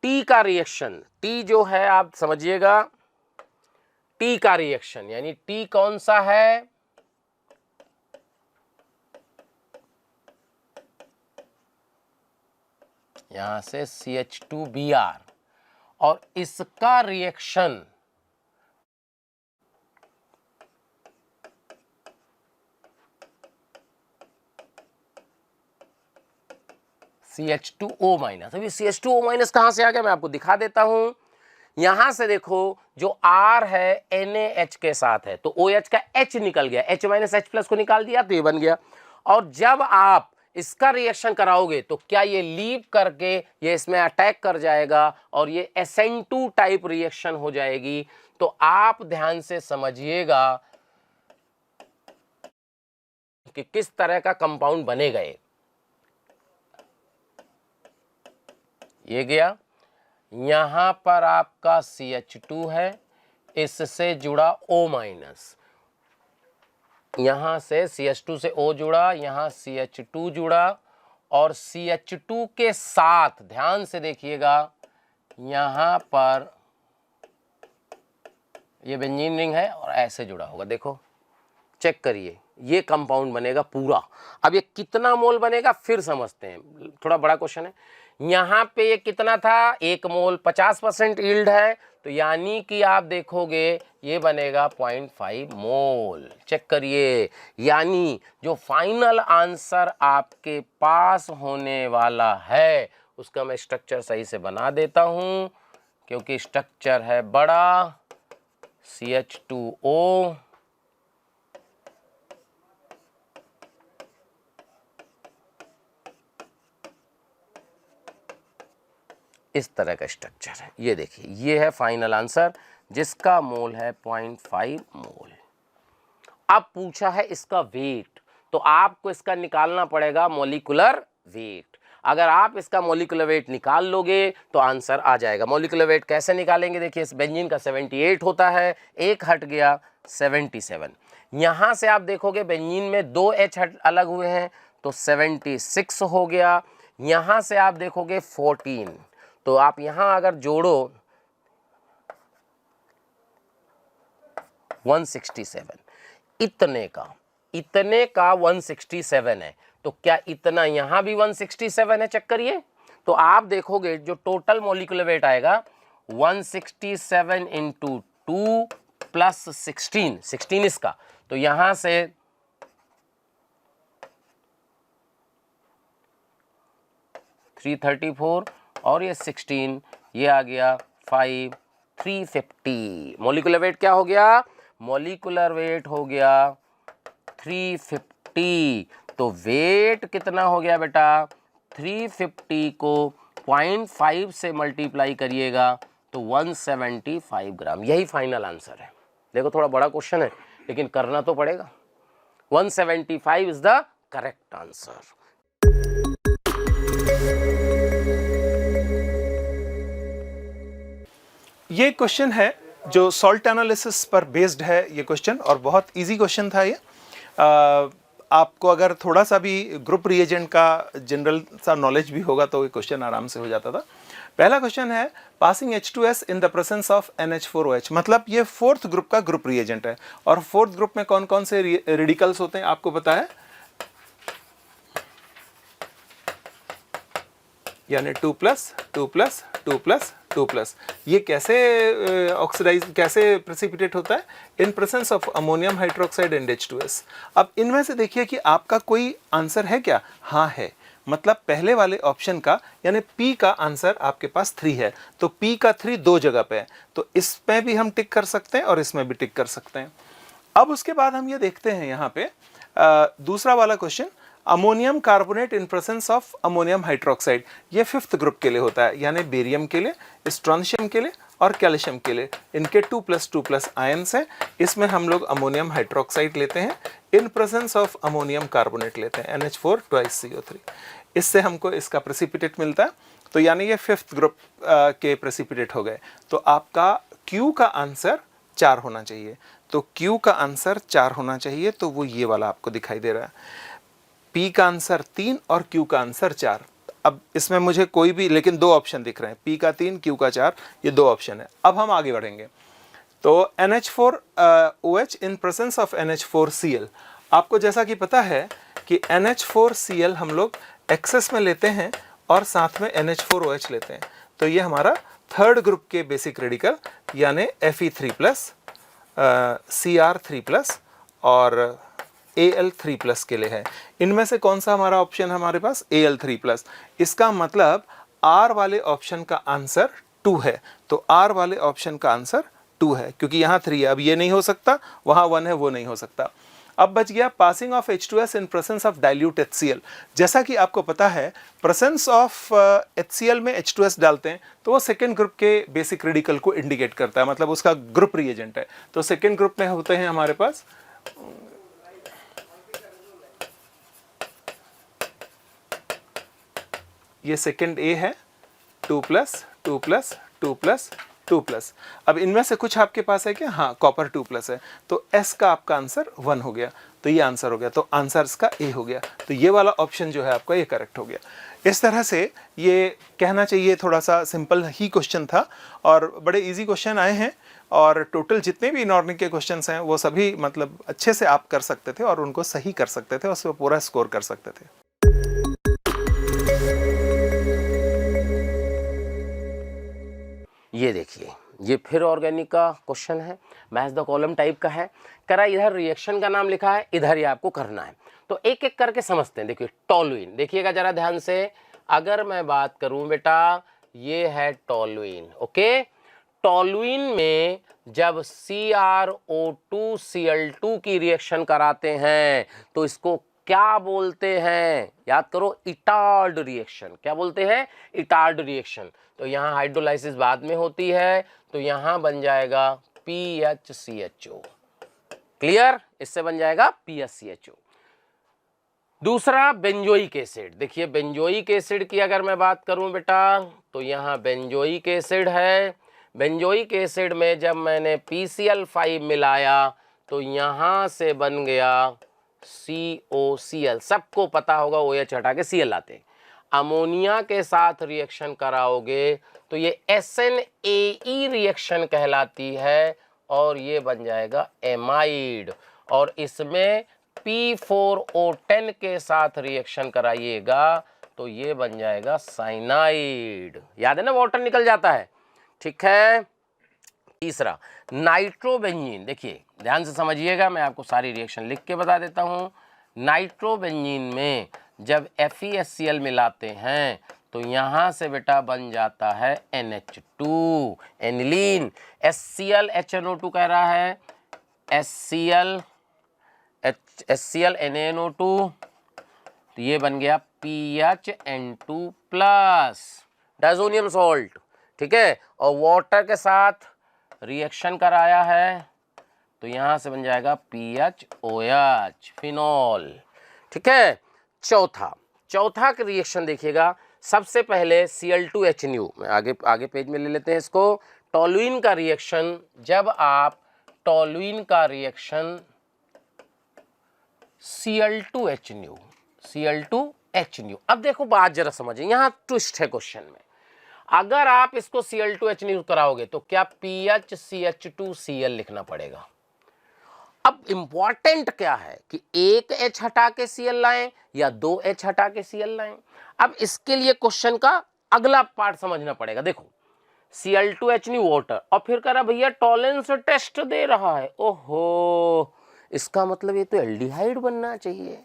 T का रिएक्शन, T जो है आप समझिएगा T का रिएक्शन यानी T कौन सा है? यहां से CH2Br और इसका रिएक्शन CH2O माइनस। अभी CH2O माइनस कहां से आ गया मैं आपको दिखा देता हूं। यहां से देखो जो R है NaH के साथ है तो OH का H निकल गया, H माइनस H प्लस को निकाल दिया तो ये बन गया। और जब आप इसका रिएक्शन कराओगे तो क्या ये लीव करके ये इसमें अटैक कर जाएगा और ये SN2 टाइप रिएक्शन हो जाएगी। तो आप ध्यान से समझिएगा कि किस तरह का कंपाउंड बनेगा। ये गया, यहां पर आपका CH2 है, इससे जुड़ा O माइनस, यहां से CH2 से O जुड़ा, यहां CH2 जुड़ा और CH2 के साथ ध्यान से देखिएगा यहां पर ये बेंजीन रिंग है और ऐसे जुड़ा होगा। देखो चेक करिए ये कंपाउंड बनेगा पूरा। अब ये कितना मोल बनेगा फिर समझते हैं, थोड़ा बड़ा क्वेश्चन है। यहाँ पे ये कितना था? 1 मोल, 50% यील्ड है तो यानी कि आप देखोगे ये बनेगा 0.5 मोल। चेक करिए, यानी जो फाइनल आंसर आपके पास होने वाला है उसका मैं स्ट्रक्चर सही से बना देता हूँ क्योंकि स्ट्रक्चर है बड़ा CH2O इस तरह का स्ट्रक्चर है। ये देखिए ये है फाइनल आंसर जिसका मोल है 0.5 मोल। अब पूछा है इसका वेट, तो आपको इसका निकालना पड़ेगा मॉलिक्यूलर वेट। अगर आप इसका मॉलिक्यूलर वेट निकाल लोगे तो आंसर आ जाएगा। मॉलिक्यूलर वेट कैसे निकालेंगे? देखिए इस बेंजीन का 78 होता है, एक हट गया 77। यहाँ से आप देखोगे बेंजीन में 2 H अलग हुए हैं तो 76 हो गया। यहाँ से आप देखोगे 14, तो आप यहाँ अगर जोड़ो 167, इतने का 167 है तो क्या इतना यहाँ भी 167 है? चेक करिए तो आप देखोगे जो टोटल मॉलिक्यूलर वेट आएगा 167 इंटू 2 प्लस 16 इसका, तो यहाँ से 334 और ये 16, ये आ गया 5, 350। मॉलिक्यूलर वेट क्या हो गया? मॉलिक्यूलर वेट हो गया 350। तो वेट कितना हो गया बेटा? 350 को 0.5 से मल्टीप्लाई करिएगा तो 175 ग्राम। यही फाइनल आंसर है। देखो थोड़ा बड़ा क्वेश्चन है लेकिन करना तो पड़ेगा। 175 इज द करेक्ट आंसर।
ये क्वेश्चन है जो सॉल्ट एनालिसिस पर बेस्ड है ये क्वेश्चन, और बहुत इजी क्वेश्चन था ये। आपको अगर थोड़ा सा भी ग्रुप रिएजेंट का जनरल सा नॉलेज भी होगा तो ये क्वेश्चन आराम से हो जाता था। पहला क्वेश्चन है passing H2S in the presence of NH4OH, मतलब ये फोर्थ ग्रुप का ग्रुप रिएजेंट है। और फोर्थ ग्रुप में कौन कौन से रेडिकल्स होते हैं आपको पता है, यानी 2+, 2+, 2+, 2+। ये कैसे ऑक्सीडाइज कैसे प्रेसिपिटेट होता है? In presence of ammonium hydroxide and H2S। अब इनमें से देखिए कि आपका कोई आंसर है क्या? हाँ है, मतलब पहले वाले ऑप्शन का यानी P का आंसर आपके पास 3 है, तो P का 3 दो जगह पे है, तो इसमें भी हम टिक कर सकते हैं और इसमें भी टिक कर सकते हैं। अब उसके बाद हम ये देखते हैं यहाँ पे दूसरा वाला question, ammonium carbonate in presence of ammonium hydroxide. ये फिफ्थ ग्रुप के लिए होता है, यानी बेरियम के लिए, स्ट्रोंशियम के लिए और कैल्शियम के लिए। इनके 2+2+ आयंस हैं। इसमें हम लोग अमोनियम हाइड्रोक्साइड लेते हैं in presence of ammonium carbonate लेते हैं, NH4 2 CO3। इससे हमको इसका प्रेसिपिटेट मिलता है, तो यानी ये फिफ्थ ग्रुप के प्रेसिपिटेट हो गए। तो आपका Q का आंसर 4 होना चाहिए, तो Q का आंसर 4 होना चाहिए, तो वो ये वाला आपको दिखाई दे रहा है। P का आंसर 3 और Q का आंसर 4। अब इसमें मुझे कोई भी, लेकिन दो ऑप्शन दिख रहे हैं, P का 3, Q का 4, ये दो ऑप्शन है। अब हम आगे बढ़ेंगे, तो NH4OH in presence of NH4Cl। आपको जैसा कि पता है कि NH4Cl हम लोग एक्सेस में लेते हैं और साथ में NH4OH लेते हैं, तो ये हमारा थर्ड ग्रुप के बेसिक रेडिकल यानी Fe3+, Cr3+ और Al3+ के लिए है। इनमें से कौन सा हमारा ऑप्शन है हमारे पास? Al3+। इसका मतलब R वाले ऑप्शन का आंसर 2 है, तो R वाले ऑप्शन का आंसर 2 है, क्योंकि यहाँ 3 है। अब ये नहीं हो सकता, वहाँ 1 है, वो नहीं हो सकता। अब बच गया passing of H2S in presence of dilute HCl। जैसा कि आपको पता है, प्रेजेंस ऑफ HCl में H2S डालते हैं तो वो सेकेंड ग्रुप के बेसिक रेडिकल को इंडिकेट करता है, मतलब उसका ग्रुप रिएजेंट है। तो सेकेंड ग्रुप में होते हैं हमारे पास ये सेकेंड A है, 2+, 2+, 2+, 2+। अब इनमें से कुछ आपके पास है क्या? हाँ, कॉपर 2+ है, तो S का आपका आंसर 1 हो गया, तो ये आंसर हो गया, तो आंसर इसका A हो गया। तो ये वाला ऑप्शन जो है आपका ये करेक्ट हो गया। इस तरह से ये कहना चाहिए, थोड़ा सा सिंपल ही क्वेश्चन था और बड़े इजी क्वेश्चन आए हैं, और टोटल जितने भी इनऑर्गेनिक के क्वेश्चंस हैं वो सभी मतलब अच्छे से आप कर सकते थे और उनको सही कर सकते थे और उसमें पूरा स्कोर कर सकते थे।
ये देखिए, ये फिर ऑर्गेनिक का क्वेश्चन है, मैच द कॉलम टाइप का है। करा इधर रिएक्शन का नाम लिखा है, इधर ये आपको करना है, तो एक एक करके समझते हैं। देखिए टोलुइन, देखिएगा जरा ध्यान से। अगर मैं बात करूं बेटा, ये है टोलुइन, ओके। टोलुइन में जब CrO2Cl2 की रिएक्शन कराते हैं तो इसको क्या बोलते हैं? याद करो, इटार्ड रिएक्शन। क्या बोलते हैं? Etard reaction. तो यहाँ हाइड्रोलाइसिस बाद में होती है, तो यहाँ बन जाएगा PHCHO। क्लियर? इससे बन जाएगा PHCHO। दूसरा बेंजोइक एसिड। देखिए बेंजोइक एसिड की अगर मैं बात करूं बेटा, तो यहाँ बेंजोइक एसिड है। बेंजोइक एसिड में जब मैंने PCl5 मिलाया तो यहाँ से बन गया COCl। सबको पता होगा OH हटा के Cl आते हैं। अमोनिया के साथ रिएक्शन कराओगे तो ये SNAE रिएक्शन कहलाती है और ये बन जाएगा एमाइड। और इसमें P4O10 के साथ रिएक्शन कराइएगा तो ये बन जाएगा साइनाइड। याद है ना, वाटर निकल जाता है, ठीक है। तीसरा नाइट्रोबेंजीन। देखिए ध्यान से समझिएगा, मैं आपको सारी रिएक्शन लिख के बता देता हूँ। नाइट्रोबेंजीन में जब FeSCl मिलाते हैं तो यहाँ से बेटा बन जाता है NH2, एनिलीन। HCl HNO2 कह रहा है, HCl NaNO2, तो ये बन गया PHN2+, डायजोनियम सॉल्ट, ठीक है। और वाटर के साथ रिएक्शन कराया है तो यहां से बन जाएगा PHOH, फिनॉल। ठीक है। चौथा का रिएक्शन देखिएगा, सबसे पहले Cl2H में आगे पेज में ले लेते हैं इसको। टॉलुइन का रिएक्शन, जब आप टॉलुइन का रिएक्शन Cl2H, अब देखो बात जरा समझिए, यहां ट्विस्ट है क्वेश्चन में। अगर आप इसको Cl2H कराओगे तो क्या PHCH2Cl लिखना पड़ेगा। अब इंपॉर्टेंट क्या है कि एक H हटा के Cl लाएं या 2 H हटा के Cl लाएं। अब इसके लिए क्वेश्चन का अगला पार्ट समझना पड़ेगा। देखो Cl2H वाटर, और फिर कह रहा भैया टॉलरेंस टेस्ट दे रहा है। ओहो, इसका मतलब ये तो एल्डिहाइड बनना चाहिए।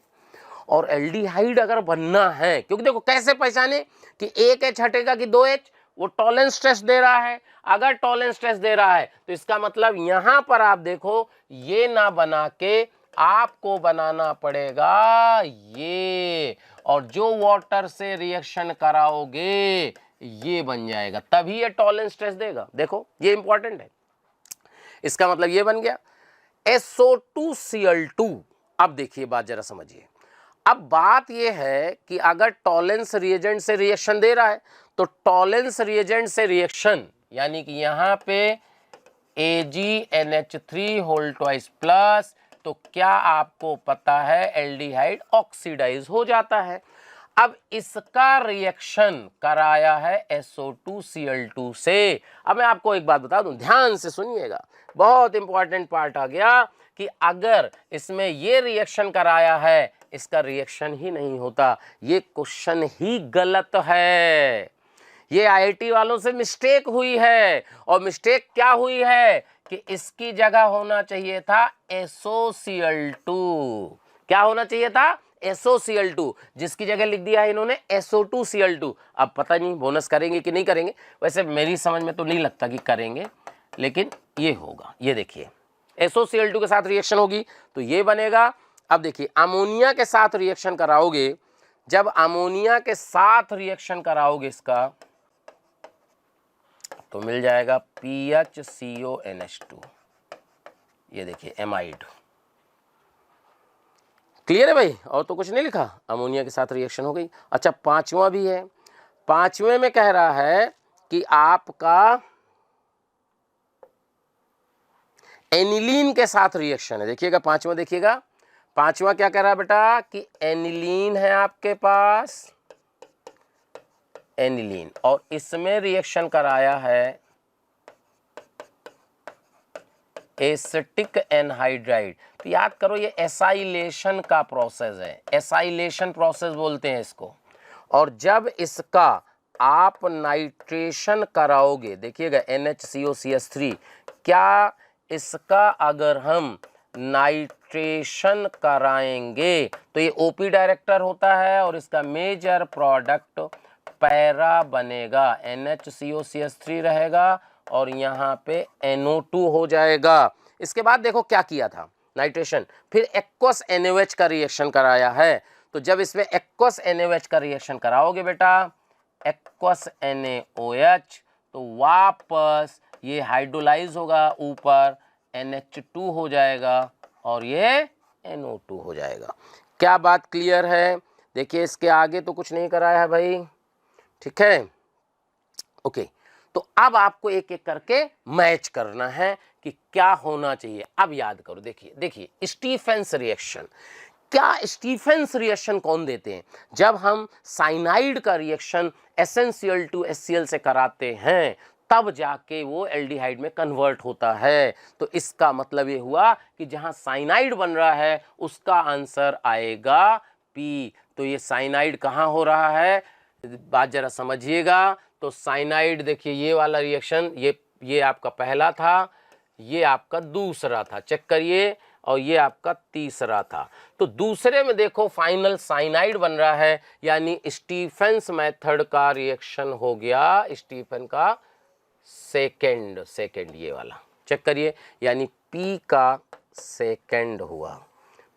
और एल्डिहाइड अगर बनना है, क्योंकि देखो कैसे पहचाने कि एक H हटेगा कि 2 H, वो टॉलरेंस टेस्ट दे रहा है। अगर टॉलरेंस टेस्ट दे रहा है तो इसका मतलब यहां पर आप देखो ये ना बना के आपको बनाना पड़ेगा ये, और जो वाटर से रिएक्शन कराओगे ये बन जाएगा, तभी ये टॉलरेंस टेस्ट देगा। देखो ये इंपॉर्टेंट है। इसका मतलब ये बन गया SO2Cl2। अब देखिए बात जरा समझिए। अब बात यह है कि अगर टॉलरेंस रिएजेंट से रिएक्शन दे रहा है तो टॉलरेंस रिएजेंट से रिएक्शन यानी कि यहां पे AgNH3 तो क्या आपको पता है एल्डिहाइड ऑक्सीडाइज हो जाता है। अब इसका रिएक्शन कराया है SO2Cl2 से। अब मैं आपको एक बात बता दूं, ध्यान से सुनिएगा, बहुत इंपॉर्टेंट पार्ट आ गया कि अगर इसमें ये रिएक्शन कराया है, इसका रिएक्शन ही नहीं होता, ये क्वेश्चन ही गलत है। ये IIT वालों से मिस्टेक हुई है। और मिस्टेक क्या हुई है कि इसकी जगह होना चाहिए था SOCl2। क्या होना चाहिए था? SOCl2, जिसकी जगह लिख दिया है इन्होंने SO2Cl2। अब पता नहीं बोनस करेंगे कि नहीं करेंगे, वैसे मेरी समझ में तो नहीं लगता कि करेंगे, लेकिन ये होगा। ये देखिए SOCl2 के साथ रिएक्शन होगी तो ये बनेगा। अब देखिए अमोनिया के साथ रिएक्शन कराओगे, जब अमोनिया के साथ रिएक्शन कराओगे इसका तो मिल जाएगा PHCONH2। ये देखिए एमाइड। क्लियर है भाई? और तो कुछ नहीं लिखा, अमोनिया के साथ रिएक्शन हो गई। अच्छा पांचवा भी है। पांचवें में कह रहा है कि आपका एनिलीन के साथ रिएक्शन है। देखिएगा पांचवा, देखिएगा पांचवा क्या कह रहा है बेटा कि एनिलीन है आपके पास, एनिलीन, और इसमें रिएक्शन कराया है एसिटिक एनहाइड्राइड। तो याद करो ये एसाइलेशन का प्रोसेस है, एसाइलेशन प्रोसेस बोलते हैं इसको। और जब इसका आप नाइट्रेशन कराओगे, देखिएगा NHCOCH3, क्या इसका अगर हम नाइट्रेशन कराएंगे तो ये OP डायरेक्टर होता है और इसका मेजर प्रोडक्ट पैरा बनेगा, NHCOCH3 रहेगा और यहाँ पे NO2 हो जाएगा। इसके बाद देखो क्या किया था, नाइट्रेशन, फिर एक्वस NaOH का रिएक्शन कराया है। तो जब इसमें एक्वस NaOH का रिएक्शन कराओगे बेटा, एक्वस NaOH, तो वापस ये हाइड्रोलाइज होगा, ऊपर NH2 हो जाएगा और ये NO2 हो जाएगा। क्या बात क्लियर है? देखिए इसके आगे तो कुछ नहीं कराया है भाई, ठीक है, ओके। तो अब आपको एक एक करके मैच करना है कि क्या होना चाहिए। अब याद करो, देखिए स्टीफेंस रिएक्शन। क्या स्टीफेंस रिएक्शन कौन देते हैं? जब हम साइनाइड का रिएक्शन SnCl2HCl से कराते हैं तब जाके वो एल्डिहाइड में कन्वर्ट होता है। तो इसका मतलब ये हुआ कि जहां साइनाइड बन रहा है उसका आंसर आएगा P। तो ये साइनाइड कहाँ हो रहा है, बात जरा समझिएगा। तो साइनाइड देखिए ये वाला रिएक्शन, ये आपका पहला था, ये आपका दूसरा था, चेक करिए, और ये आपका तीसरा था। तो दूसरे में देखो फाइनल साइनाइड बन रहा है, यानी स्टीफेंस मेथड का रिएक्शन हो गया, स्टीफन का सेकेंड ये वाला, चेक करिए, यानी P का सेकेंड हुआ,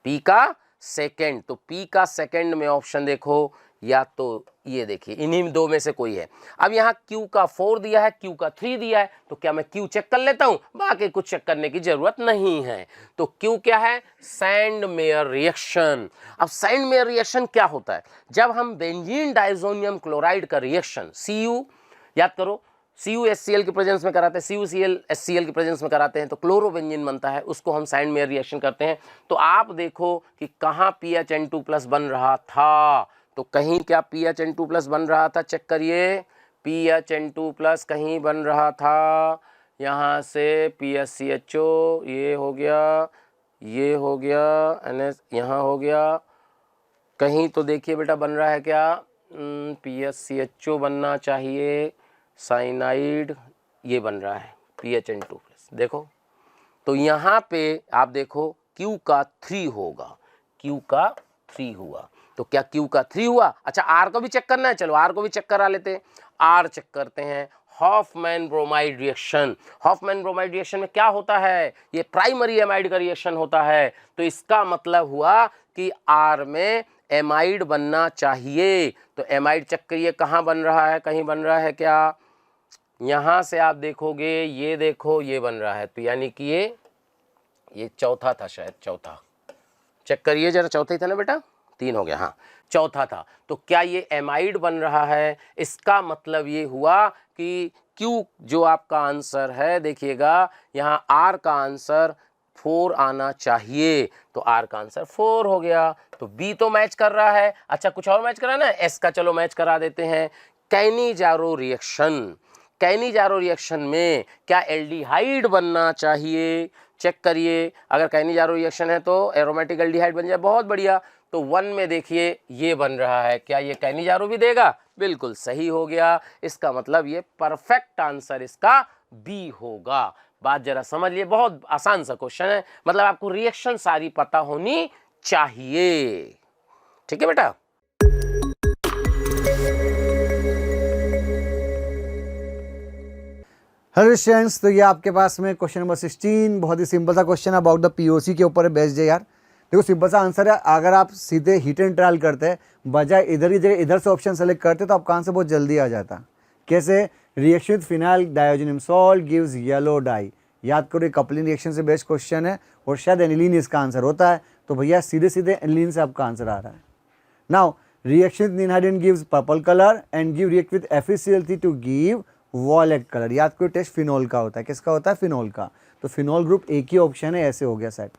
P का सेकेंड। तो P का सेकेंड में ऑप्शन देखो, या तो ये देखिए इन्हीं दो में से कोई है। अब यहाँ Q का 4 दिया है, Q का 3 दिया है, तो क्या मैं Q चेक कर लेता हूँ? बाकी कुछ चेक करने की जरूरत नहीं है। तो Q क्या है? Sand mayor reaction. अब सैंड मेयर रिएक्शन क्या होता है? जब हम बेंजीन डाइजोनियम क्लोराइड का रिएक्शन Cu, याद करो, CuHCl के प्रेजेंस में कराते हैं, CuCl HCl के प्रेजेंस में कराते हैं तो क्लोरोबेंजीन बनता है, उसको हम सैंड मेयर रिएक्शन करते हैं। तो आप देखो कि कहाँ PHN2+ बन रहा था, तो कहीं क्या PHN2+ बन रहा था, चेक करिए, PHN2+ कहीं बन रहा था, यहाँ से PHCHO, ये हो गया, ये हो गया, NH यहाँ हो गया, कहीं तो देखिए बेटा बन रहा है क्या, PHCHO बनना चाहिए, साइनाइड ये बन रहा है PHN2+, देखो। तो यहाँ पे आप देखो Q का 3 होगा, Q का 3 हुआ, तो क्या Q का 3 हुआ? अच्छा R को भी चेक करना है, चलो R को भी चेक करा लेते हैं। R चेक करते हैं, Hoffmann bromide reaction. Hoffmann bromide reaction में क्या होता है? ये प्राइमरी एमाइड का रिएक्शन होता है, तो इसका मतलब हुआ कि R में एमाइड बनना चाहिए। तो एमाइड चेक करिए कहाँ बन रहा है, कहीं बन रहा है क्या? यहाँ से आप देखोगे, ये देखो ये बन रहा है, तो यानी कि ये चौथा था, शायद चौथा, चेक करिए जरा, चौथा ही था ना बेटा, 3 हो गया, हाँ चौथा था। तो क्या ये एमाइड बन रहा है? इसका मतलब ये हुआ कि Q जो आपका आंसर है, देखिएगा यहाँ R का आंसर 4 आना चाहिए, तो R का आंसर 4 हो गया। तो B तो मैच कर रहा है। अच्छा कुछ और मैच करा ना, S का चलो मैच करा देते हैं। कैनिजारो रिएक्शन, कैनिजारो रिएक्शन में क्या एल्डिहाइड बनना चाहिए? चेक करिए, अगर कैनिजारो रिएक्शन है तो एरोमेटिक एल्डिहाइड बन जाए, बहुत बढ़िया। तो 1 में देखिए ये बन रहा है, क्या ये कैनिजारो भी देगा? बिल्कुल सही हो गया। इसका मतलब ये परफेक्ट आंसर इसका बी होगा। बात जरा समझ लिए, बहुत आसान सा क्वेश्चन है, मतलब आपको रिएक्शन सारी पता होनी चाहिए। ठीक है बेटा।
हेलो स्टूडेंट्स, तो ये आपके पास में क्वेश्चन नंबर 16 बहुत ही सिंपल सा क्वेश्चन अबाउट द पीओसी के ऊपर बेस्ड है यार। देखो सिंपल सा आंसर है, अगर आप सीधे हिट एंड ट्रायल करते हैं बजाय इधर से ऑप्शन सेलेक्ट करते तो आपका आंसर बहुत जल्दी आ जाता। कैसे? Reaction with phenyl diazonium salt gives yellow dye. याद करो, कपलिंग रिएक्शन से बेस्ड क्वेश्चन है और शायद एनिलीन इसका आंसर होता है, तो भैया सीधे सीधे एनिलीन से आपका आंसर आ रहा है। Now reaction with ninhydrin gives purple colour and give react with FeCl3 to give violet colour. याद करो टेस्ट फिनोल का होता है, किसका होता है? फिनोल का। तो फिनोल ग्रुप एक ही ऑप्शन है, ऐसे हो गया set.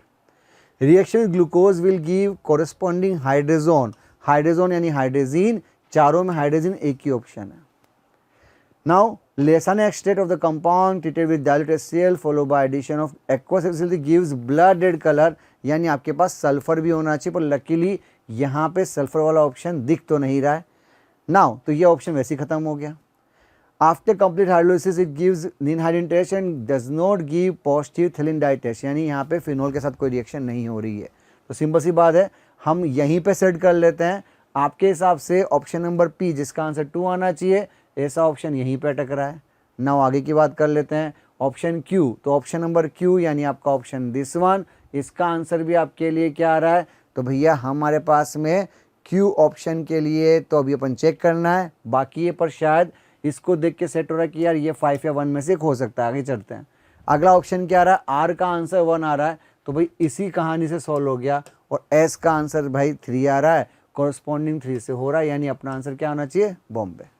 Reaction with glucose will give corresponding hydrazone, hydrazone यानी हाइड्रोजीन, चारों में हाइड्रोजन एक ही ऑप्शन है। Now Lassaigne's extract of the compound treated with diluted HCl followed by addition of aqueous FeCl3 gives blood red colour, यानी आपके पास sulphur भी होना चाहिए, पर लकीली यहाँ पे सल्फर वाला ऑप्शन दिख तो नहीं रहा है। नाउ तो ये ऑप्शन वैसे ही खत्म हो गया। After complete hydrolysis it gives ninhydrin test and does not give positive ethylene dye test, यानी यहाँ पे फिनोल के साथ कोई रिएक्शन नहीं हो रही है। तो सिंपल सी बात है, हम यहीं पे सेट कर लेते हैं। आपके हिसाब से ऑप्शन नंबर P जिसका आंसर 2 आना चाहिए, ऐसा ऑप्शन यहीं पे अटक रहा है। नाउ आगे की बात कर लेते हैं, ऑप्शन Q, तो ऑप्शन नंबर Q यानी आपका ऑप्शन दिस वन, इसका आंसर भी आपके लिए क्या आ रहा है? तो भैया हमारे पास में Q ऑप्शन के लिए तो अभी अपन चेक करना है, बाकी ये पर शायद इसको देख के सेट हो रहा है कि यार ये 5 या 1 में से एक हो सकता है। आगे चलते हैं, अगला ऑप्शन क्या आ रहा है? R का आंसर 1 आ रहा है, तो भाई इसी कहानी से सॉल्व हो गया। और S का आंसर भाई 3 आ रहा है, कॉरस्पॉन्डिंग 3 से हो रहा है, यानी अपना आंसर क्या होना चाहिए? बॉम्बे।